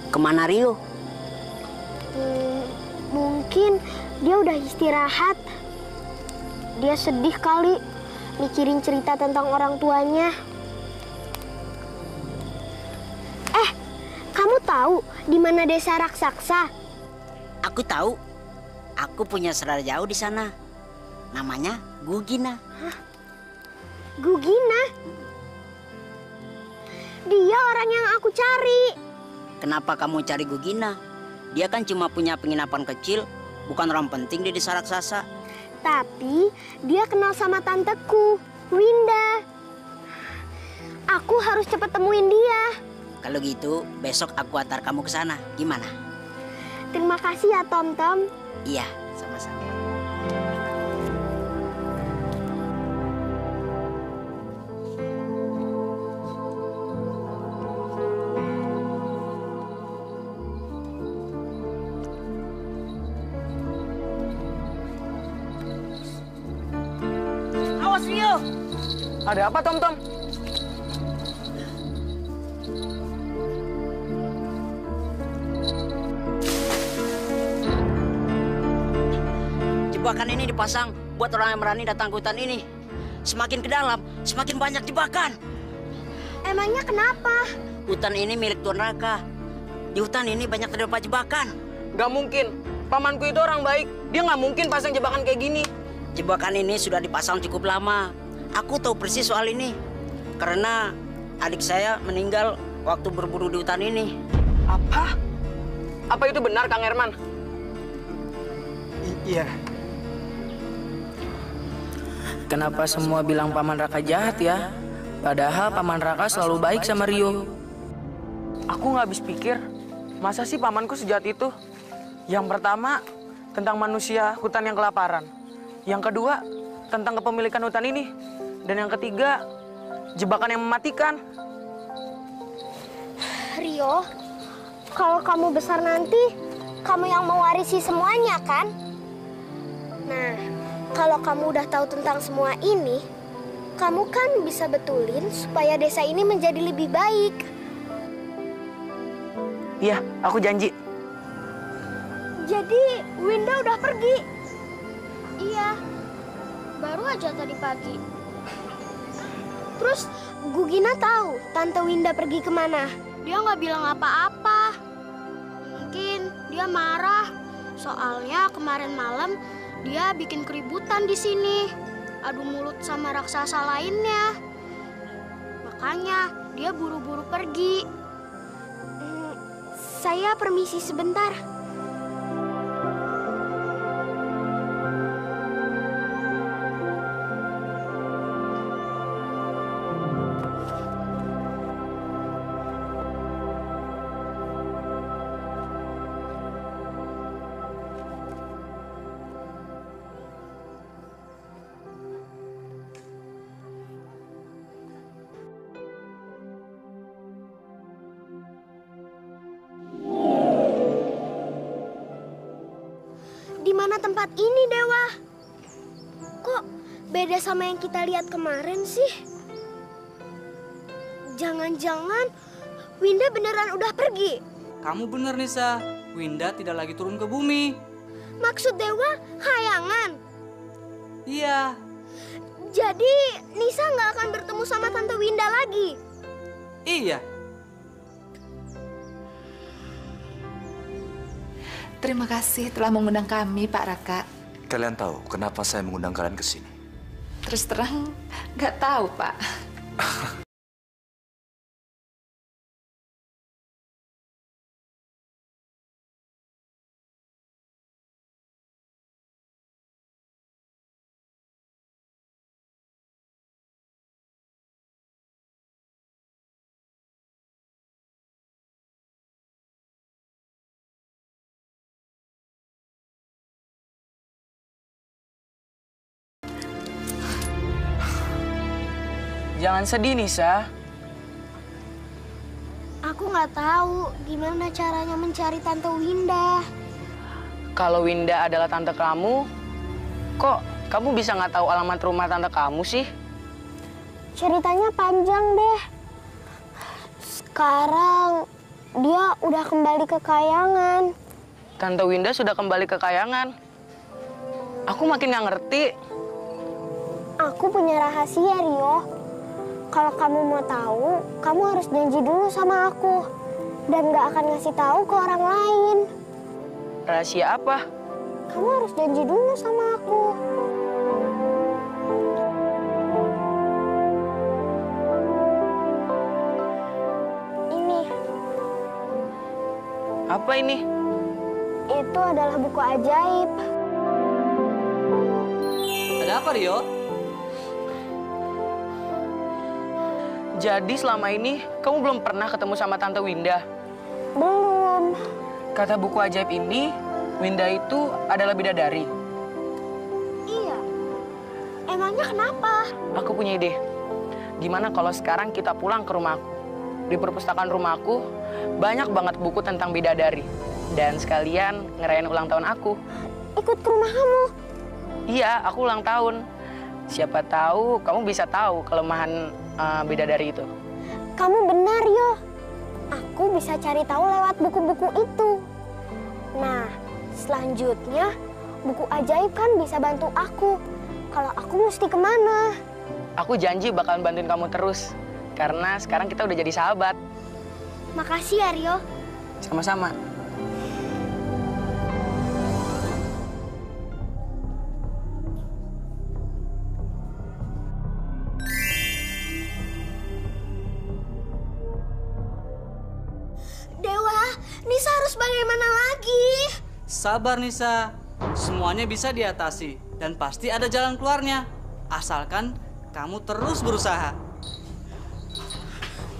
Kemana Rio? Mungkin dia udah istirahat. Dia sedih kali mikirin cerita tentang orang tuanya. Kamu tahu di mana desa raksasa? Aku tahu. Aku punya saudara jauh di sana. Namanya Gugina. Gugina? Dia orang yang aku cari. Kenapa kamu cari Gugina? Dia kan cuma punya penginapan kecil, bukan orang penting di desa raksasa. Tapi dia kenal sama tanteku, Winda. Aku harus cepat temuin dia. Kalau gitu, besok aku antar kamu ke sana. Gimana? Terima kasih ya, Tom-Tom. Iya, sama-sama. Awas, Rio! Ada apa, Tom-Tom? Jebakan ini dipasang buat orang yang berani datang ke hutan ini. Semakin ke dalam, semakin banyak jebakan. Emangnya kenapa? Hutan ini milik Tuan Raka. Di hutan ini banyak terdapat jebakan. Gak mungkin. Pamanku itu orang baik. Dia nggak mungkin pasang jebakan kayak gini. Jebakan ini sudah dipasang cukup lama. Aku tahu persis soal ini. Karena adik saya meninggal waktu berburu di hutan ini. Apa? Apa itu benar, Kang Herman? Iya. Kenapa semua bilang Paman Raka jahat ya? Padahal Paman Raka selalu baik sama Rio. Aku nggak habis pikir, masa sih pamanku sejahat itu? Yang pertama, tentang manusia hutan yang kelaparan. Yang kedua, tentang kepemilikan hutan ini. Dan yang ketiga, jebakan yang mematikan. Rio, kalau kamu besar nanti, kamu yang mewarisi semuanya kan? Nah, kalau kamu udah tahu tentang semua ini, kamu kan bisa betulin supaya desa ini menjadi lebih baik. Iya, aku janji. Jadi, Winda udah pergi? Iya, baru aja tadi pagi. Terus, Gugina tahu Tante Winda pergi kemana? Dia nggak bilang apa-apa. Mungkin dia marah. Soalnya kemarin malam dia bikin keributan di sini. Adu mulut sama raksasa lainnya. Makanya dia buru-buru pergi. Saya permisi sebentar. tempat ini, Dewa. Kok beda sama yang kita lihat kemarin sih? Jangan-jangan Winda beneran udah pergi? Kamu bener, Nisa. Winda tidak lagi turun ke bumi. Maksud Dewa, khayangan? Iya. Jadi Nisa nggak akan bertemu sama Tante Winda lagi? Iya. Terima kasih telah mengundang kami, Pak Raka. Kalian tahu kenapa saya mengundang kalian ke sini? Terus terang, nggak tahu, Pak. Jangan sedih, Nisa. Aku nggak tahu gimana caranya mencari Tante Winda. Kalau Winda adalah tante kamu, kok kamu bisa nggak tahu alamat rumah tante kamu sih? Ceritanya panjang deh. Sekarang dia udah kembali ke kayangan. Tante Winda sudah kembali ke kayangan. Aku makin nggak ngerti. Aku punya rahasia, Rio. Kalau kamu mau tahu, kamu harus janji dulu sama aku. Dan gak akan ngasih tahu ke orang lain. Rahasia apa? Kamu harus janji dulu sama aku. Ini. Apa ini? Itu adalah buku ajaib. Ada apa, Rio? Jadi selama ini kamu belum pernah ketemu sama Tante Winda? Belum. Kata buku ajaib ini, Winda itu adalah bidadari. Iya. Emangnya kenapa? Aku punya ide. Gimana kalau sekarang kita pulang ke rumahku? Di perpustakaan rumahku, banyak banget buku tentang bidadari. Dan sekalian ngerayain ulang tahun aku. Ikut ke rumah kamu? Iya, aku ulang tahun. Siapa tahu kamu bisa tahu kelemahan bidadari itu. Kamu benar, Yo. Aku bisa cari tahu lewat buku-buku itu. Nah, selanjutnya buku ajaib kan bisa bantu aku. Kalau aku mesti kemana? Aku janji bakalan bantuin kamu terus. Karena sekarang kita udah jadi sahabat. Makasih ya, Rio. Sama-sama. Nisa harus bagaimana lagi? Sabar, Nisa. Semuanya bisa diatasi dan pasti ada jalan keluarnya. Asalkan kamu terus berusaha.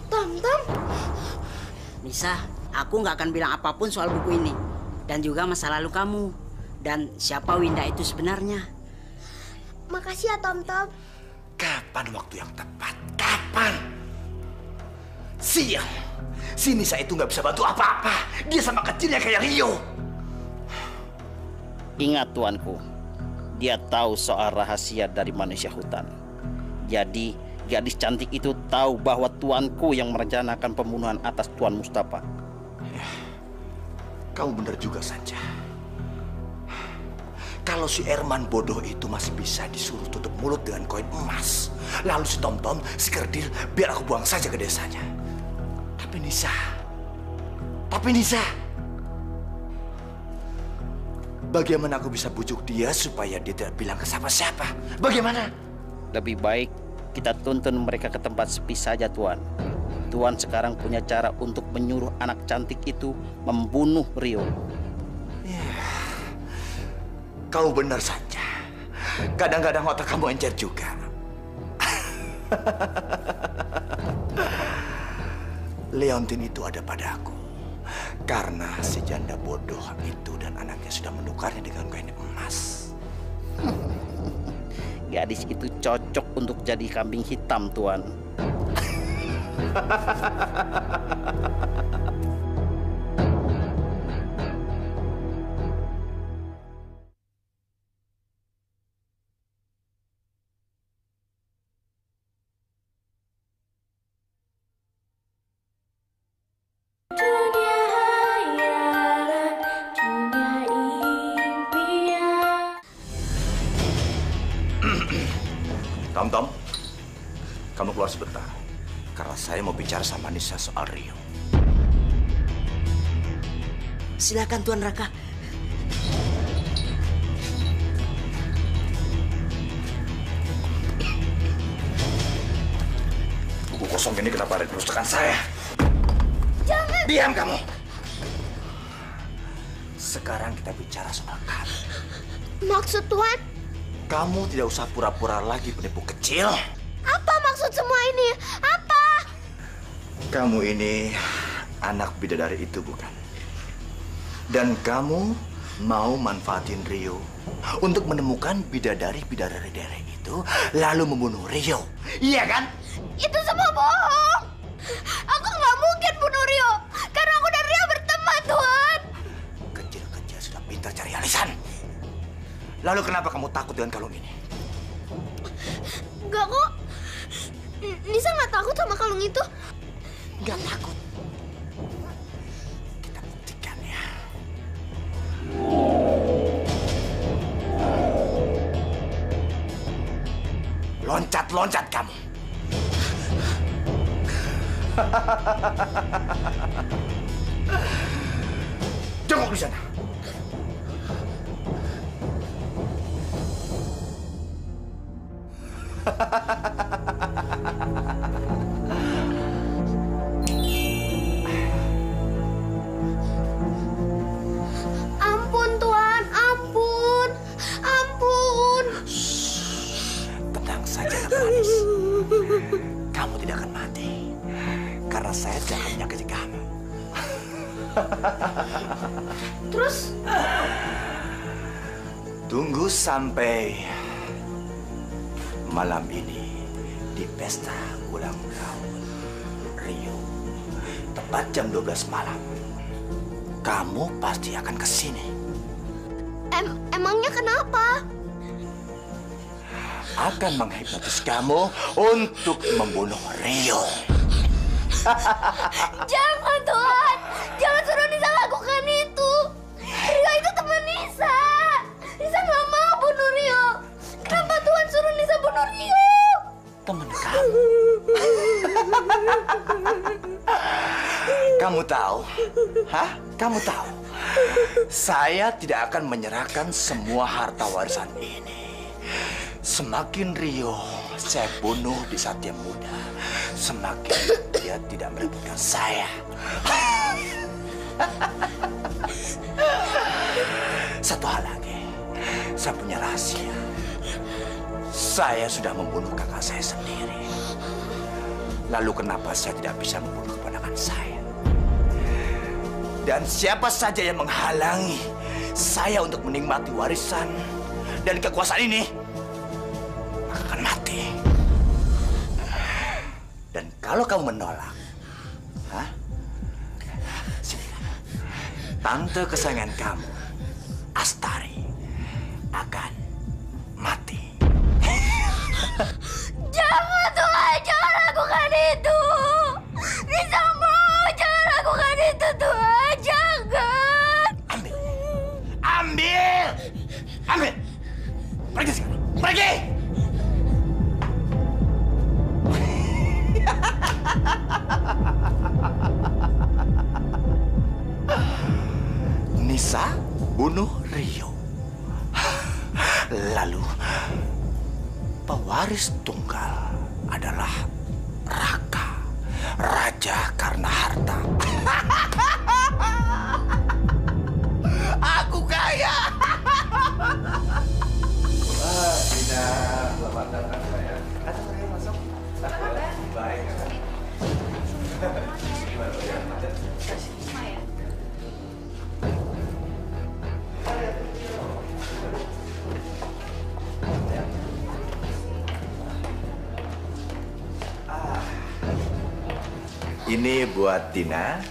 Tom. Nisa, aku nggak akan bilang apapun soal buku ini. Dan juga masa lalu kamu. Dan siapa Winda itu sebenarnya. Makasih ya, Tom. Kapan waktu yang tepat? Kapan? Siang. Si Nisa itu nggak bisa bantu apa-apa. Dia sama kecilnya kayak Rio. Ingat tuanku, dia tahu soal rahasia dari manusia hutan. Jadi gadis cantik itu tahu bahwa tuanku yang merencanakan pembunuhan atas Tuan Mustafa. Ya, kamu benar juga, Sanja. Kalau si Herman bodoh itu masih bisa disuruh tutup mulut dengan koin emas. Lalu si Tom, si Kerdil, biar aku buang saja ke desanya. Tapi Nisa, bagaimana aku bisa bujuk dia supaya dia tidak bilang ke siapa-siapa? Bagaimana? Lebih baik kita tuntun mereka ke tempat sepi saja, Tuan. Tuan sekarang punya cara untuk menyuruh anak cantik itu membunuh Rio. Ya, kau benar saja. Kadang-kadang otak kamu encer juga. Leontin itu ada padaku karena si janda bodoh itu dan anaknya sudah menukarnya dengan koin emas. Gadis itu cocok untuk jadi kambing hitam, Tuan. keluar sebentar. Karena saya mau bicara sama Nisa soal Rio. Silakan Tuan Raka. Buku kosong ini kenapa ada di perpustakaan saya? Jangan! Diam kamu! Sekarang kita bicara soal kamu. Maksud Tuan? Kamu tidak usah pura-pura lagi penipu kecil. Apa maksud semua ini? Apa? Kamu ini anak bidadari itu bukan? Dan kamu mau manfaatin Rio untuk menemukan bidadari-bidadari itu lalu membunuh Rio. Iya kan? Itu semua bohong. Aku nggak mungkin bunuh Rio karena aku dan Rio berteman, Tuan. Kecil-kecil sudah pintar cari alisan. Lalu kenapa kamu takut dengan kalung ini? Enggak kok. Nisa nggak takut sama kalung itu. Nggak takut. Kita buktikan ya. Loncat-loncat kamu. Jongkok di sana. Ampun Tuan, ampun, ampun. Tenang saja, anak manis. Kamu tidak akan mati karena saya tidak akan menyakiti kamu. Terus? Tunggu sampai malam ini di pesta ulang tahun Rio. Tepat jam 12 malam. Kamu pasti akan ke sini. Emangnya kenapa? Akan menghipnotis kamu untuk membunuh Rio. Jangan Tuan, jangan suruh Nisa lakukan itu. Rio itu teman Nisa. Nisa nggak mau bunuh Rio. Kenapa Tuan suruh Nisa bunuh Rio? Teman kamu. Kamu tahu? Hah? Kamu tahu? Saya tidak akan menyerahkan semua harta warisan ini. Semakin Rio saya bunuh di saat dia muda, semakin dia tidak merebutkan saya. Satu hal lagi, saya punya rahasia. Saya sudah membunuh kakak saya sendiri. Lalu kenapa saya tidak bisa membunuh keponakan saya? Dan siapa saja yang menghalangi saya untuk menikmati warisan dan kekuasaan ini, maka akan mati. Dan kalau kamu menolak, sini, tante kesayangan kamu, Astari, akan mati. Jangan Tuhan, jangan lakukan itu. Nisa mau, jangan lakukan itu Tuhan, jangan. Ambil! Ambil! Pergi sekarang, pergi! Nisa bunuh Rio. Lalu pewaris tunggal adalah Raka, raja karena harta. Aku kaya. Wah, Dina, selamat datang sayang. Masuk. Baik. Gimana ya? Ini buat Tina.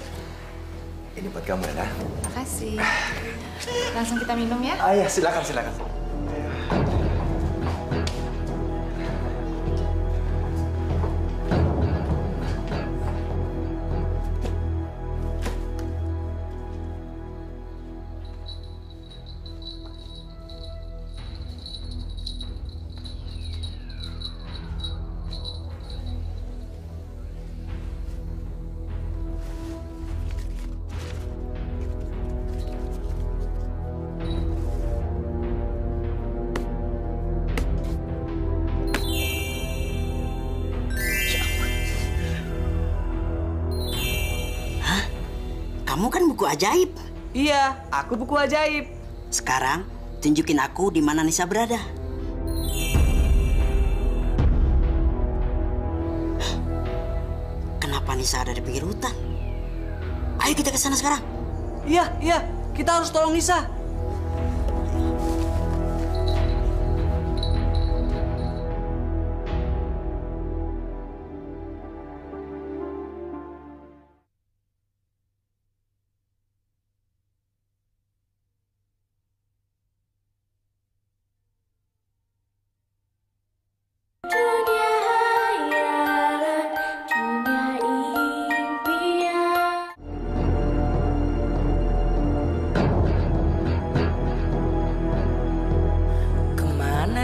Ini buat kamu, Ella. Makasih. Langsung kita minum ya? Ah ya, silakan, silakan. Kamu kan buku ajaib. Iya, aku buku ajaib. Sekarang tunjukin aku di mana Nisa berada. Kenapa Nisa ada di pinggir hutan? Ayo kita ke sana sekarang. Iya, kita harus tolong Nisa.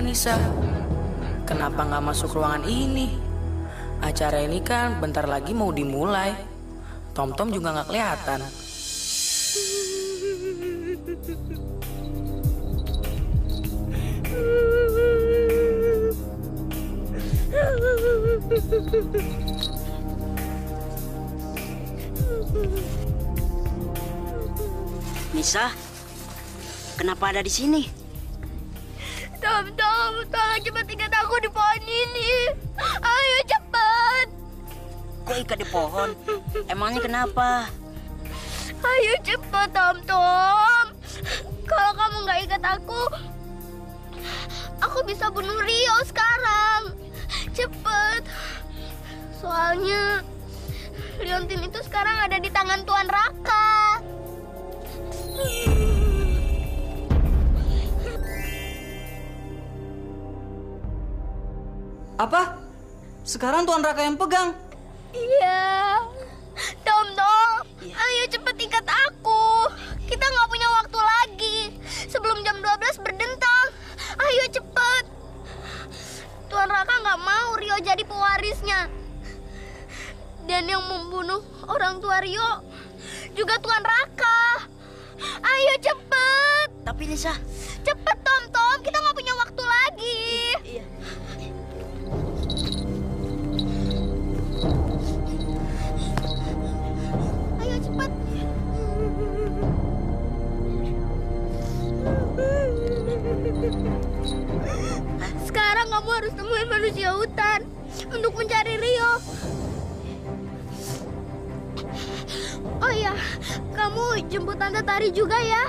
Nisa, kenapa nggak masuk ruangan ini? Acara ini kan bentar lagi mau dimulai. Tom-Tom juga nggak kelihatan. Nisa, kenapa ada di sini? Tom, tolong cepat ikat aku di pohon ini. Ayo cepat. Kok ikat di pohon? Emangnya kenapa? Ayo cepat, Tom. Kalau kamu nggak ikat aku bisa bunuh Rio sekarang. Cepet. Soalnya Liontin itu sekarang ada di tangan Tuan Raka. Apa? Sekarang Tuan Raka yang pegang? Iya. Tom, ayo cepet ikat aku. Kita nggak punya waktu lagi. Sebelum jam 12 berdentang. Ayo cepet. Tuan Raka nggak mau Rio jadi pewarisnya. Dan yang membunuh orang tua Rio juga Tuan Raka. Ayo cepet. Tapi Nisa, cepet Tom, kita nggak punya waktu lagi. Iya. Ayo cepet. Sekarang kamu harus temuin manusia hutan untuk mencari Rio. Oh iya, kamu jemput Tante Tari juga ya?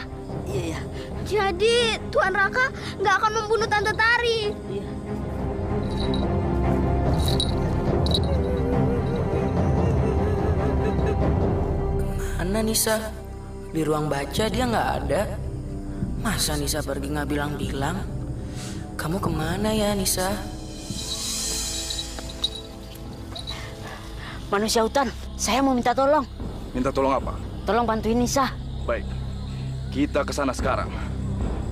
Iya. Jadi Tuan Raka nggak akan membunuh Tante Tari. Iya. Kemana Nisa? Di ruang baca dia nggak ada. Masa Nisa pergi nggak bilang-bilang? Kamu kemana ya Nisa? Manusia hutan, saya mau minta tolong. Minta tolong apa? Tolong bantuin Nisa. Baik, kita ke sana sekarang.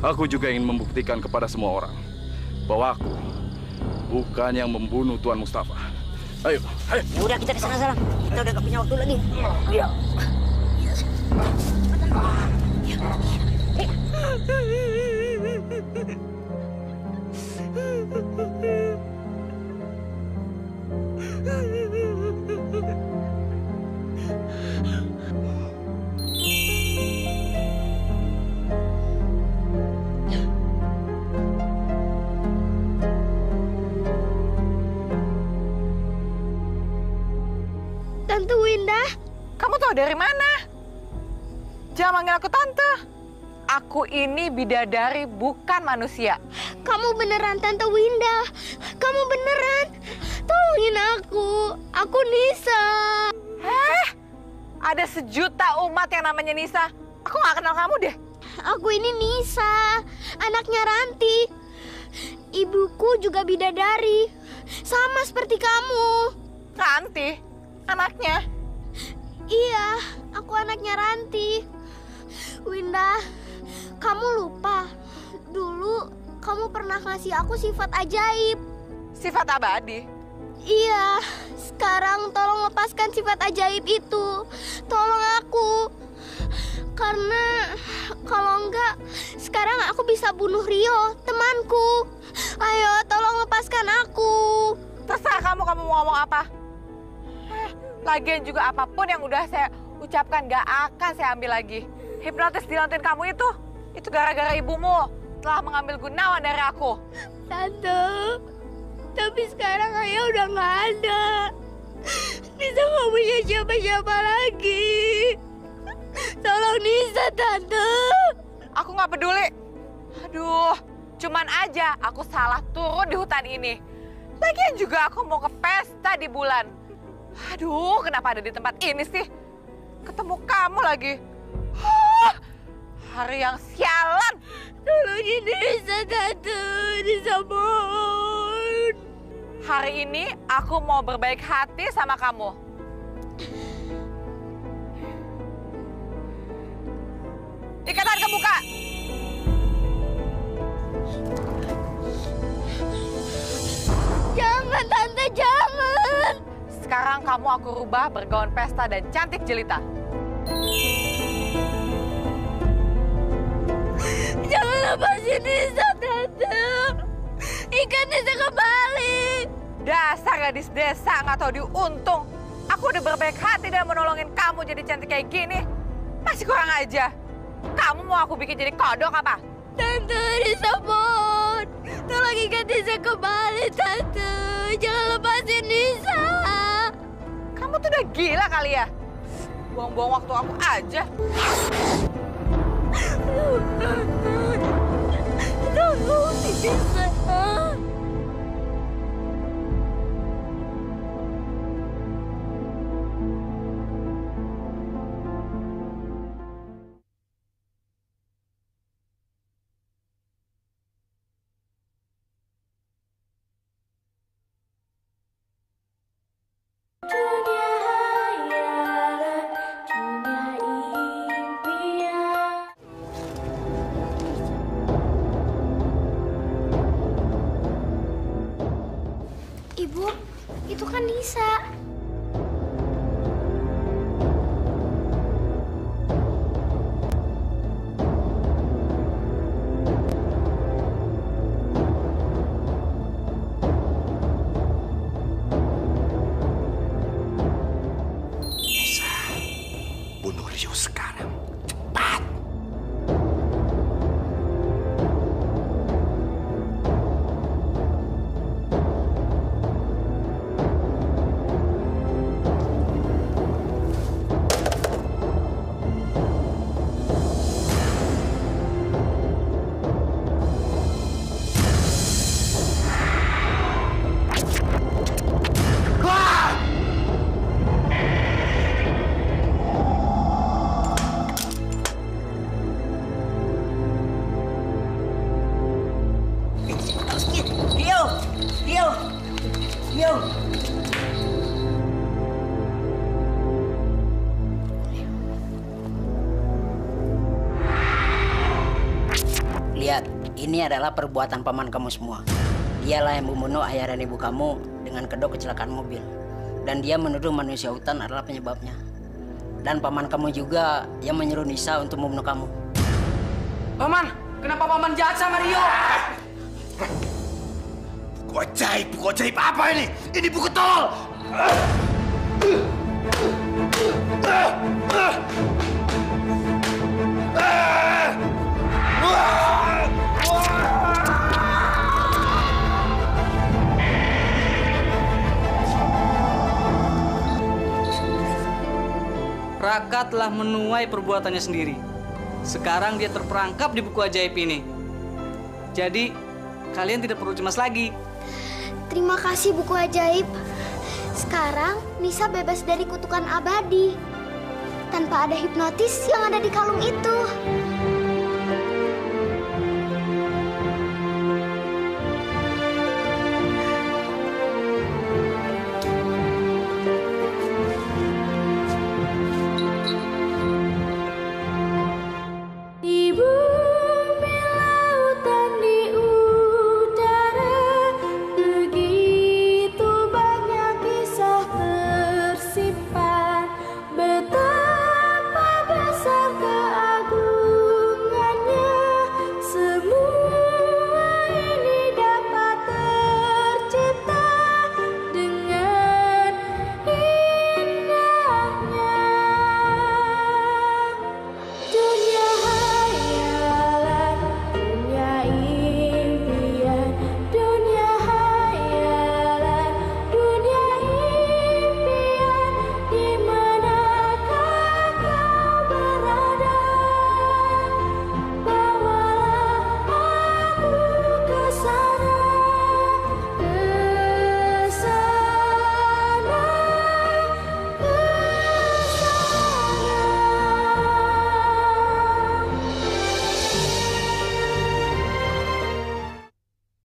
Aku juga ingin membuktikan kepada semua orang bahwa aku bukan yang membunuh Tuan Mustafa. Ayo. Ya udah kita ke sana sekarang. Kita udah gak punya waktu lagi. Iya. Tante Winda, kamu tahu dari mana? Jangan manggil aku tante. Aku ini bidadari, bukan manusia. Kamu beneran Tante Winda. Kamu beneran. Tolongin aku. Aku Nisa. Ada sejuta umat yang namanya Nisa. Aku nggak kenal kamu deh. Aku ini Nisa, anaknya Ranti. Ibuku juga bidadari. Sama seperti kamu. Ranti? Anaknya? Iya, aku anaknya Ranti. Winda, kamu lupa. Dulu kamu pernah ngasih aku sifat ajaib. Sifat abadi? Iya, sekarang tolong lepaskan sifat ajaib itu. Tolong aku. Karena kalau enggak, sekarang aku bisa bunuh Rio, temanku. Ayo, tolong lepaskan aku. Terserah kamu mau ngomong apa. Lagian juga apapun yang udah saya Ucapkan gak akan saya ambil lagi. Hipnotis di lantai kamu itu gara-gara ibumu telah mengambil Gunawan dari aku. Tante, tapi sekarang ayah udah nggak ada. Nisa nggak punya siapa-siapa lagi. Tolong Nisa, Tante. Aku nggak peduli. Aduh, cuman aja aku salah turun di hutan ini. Lagian juga aku mau ke pesta di bulan. Aduh, kenapa ada di tempat ini sih? Ketemu kamu lagi. Hari yang sialan. Tolongin Nisa, Tante. Nisa mohon. Hari ini aku mau berbaik hati sama kamu. Ikatan kebuka. Jangan, Tante, jangan. Sekarang kamu aku rubah bergaun pesta dan cantik jelita. Jangan lepasin Nisa, Tante. Ikan Nisa kembali. Dasar gadis desa nggak tahu diuntung. Aku udah berbaik hati dan menolongin kamu jadi cantik kayak gini. Masih kurang aja. Kamu mau aku bikin jadi kodok apa? Tante, Nisa mohon. Tolong ikan Nisa kembali, Tante. Jangan lepasin Nisa. Kamu tuh udah gila kali ya? Buang-buang waktu aku aja. Tolong Nisa. Ibu, itu kan Nisa. Nisa, bunuh Rio sekarang. Cepat! Lihat, ini adalah perbuatan paman kamu semua. Dialah yang membunuh ayah dan ibu kamu dengan kedok kecelakaan mobil. Dan dia menuduh manusia hutan adalah penyebabnya. Dan paman kamu juga yang menyuruh Nisa untuk membunuh kamu. Paman, kenapa paman jahat sama Rio? Buku ajaib apa ini? Ini buku tol! Raka telah menuai perbuatannya sendiri. Sekarang dia terperangkap di buku ajaib ini. Jadi, kalian tidak perlu cemas lagi. Terima kasih buku ajaib. Sekarang Nisa bebas dari kutukan abadi. Tanpa ada hipnotis yang ada di kalung itu.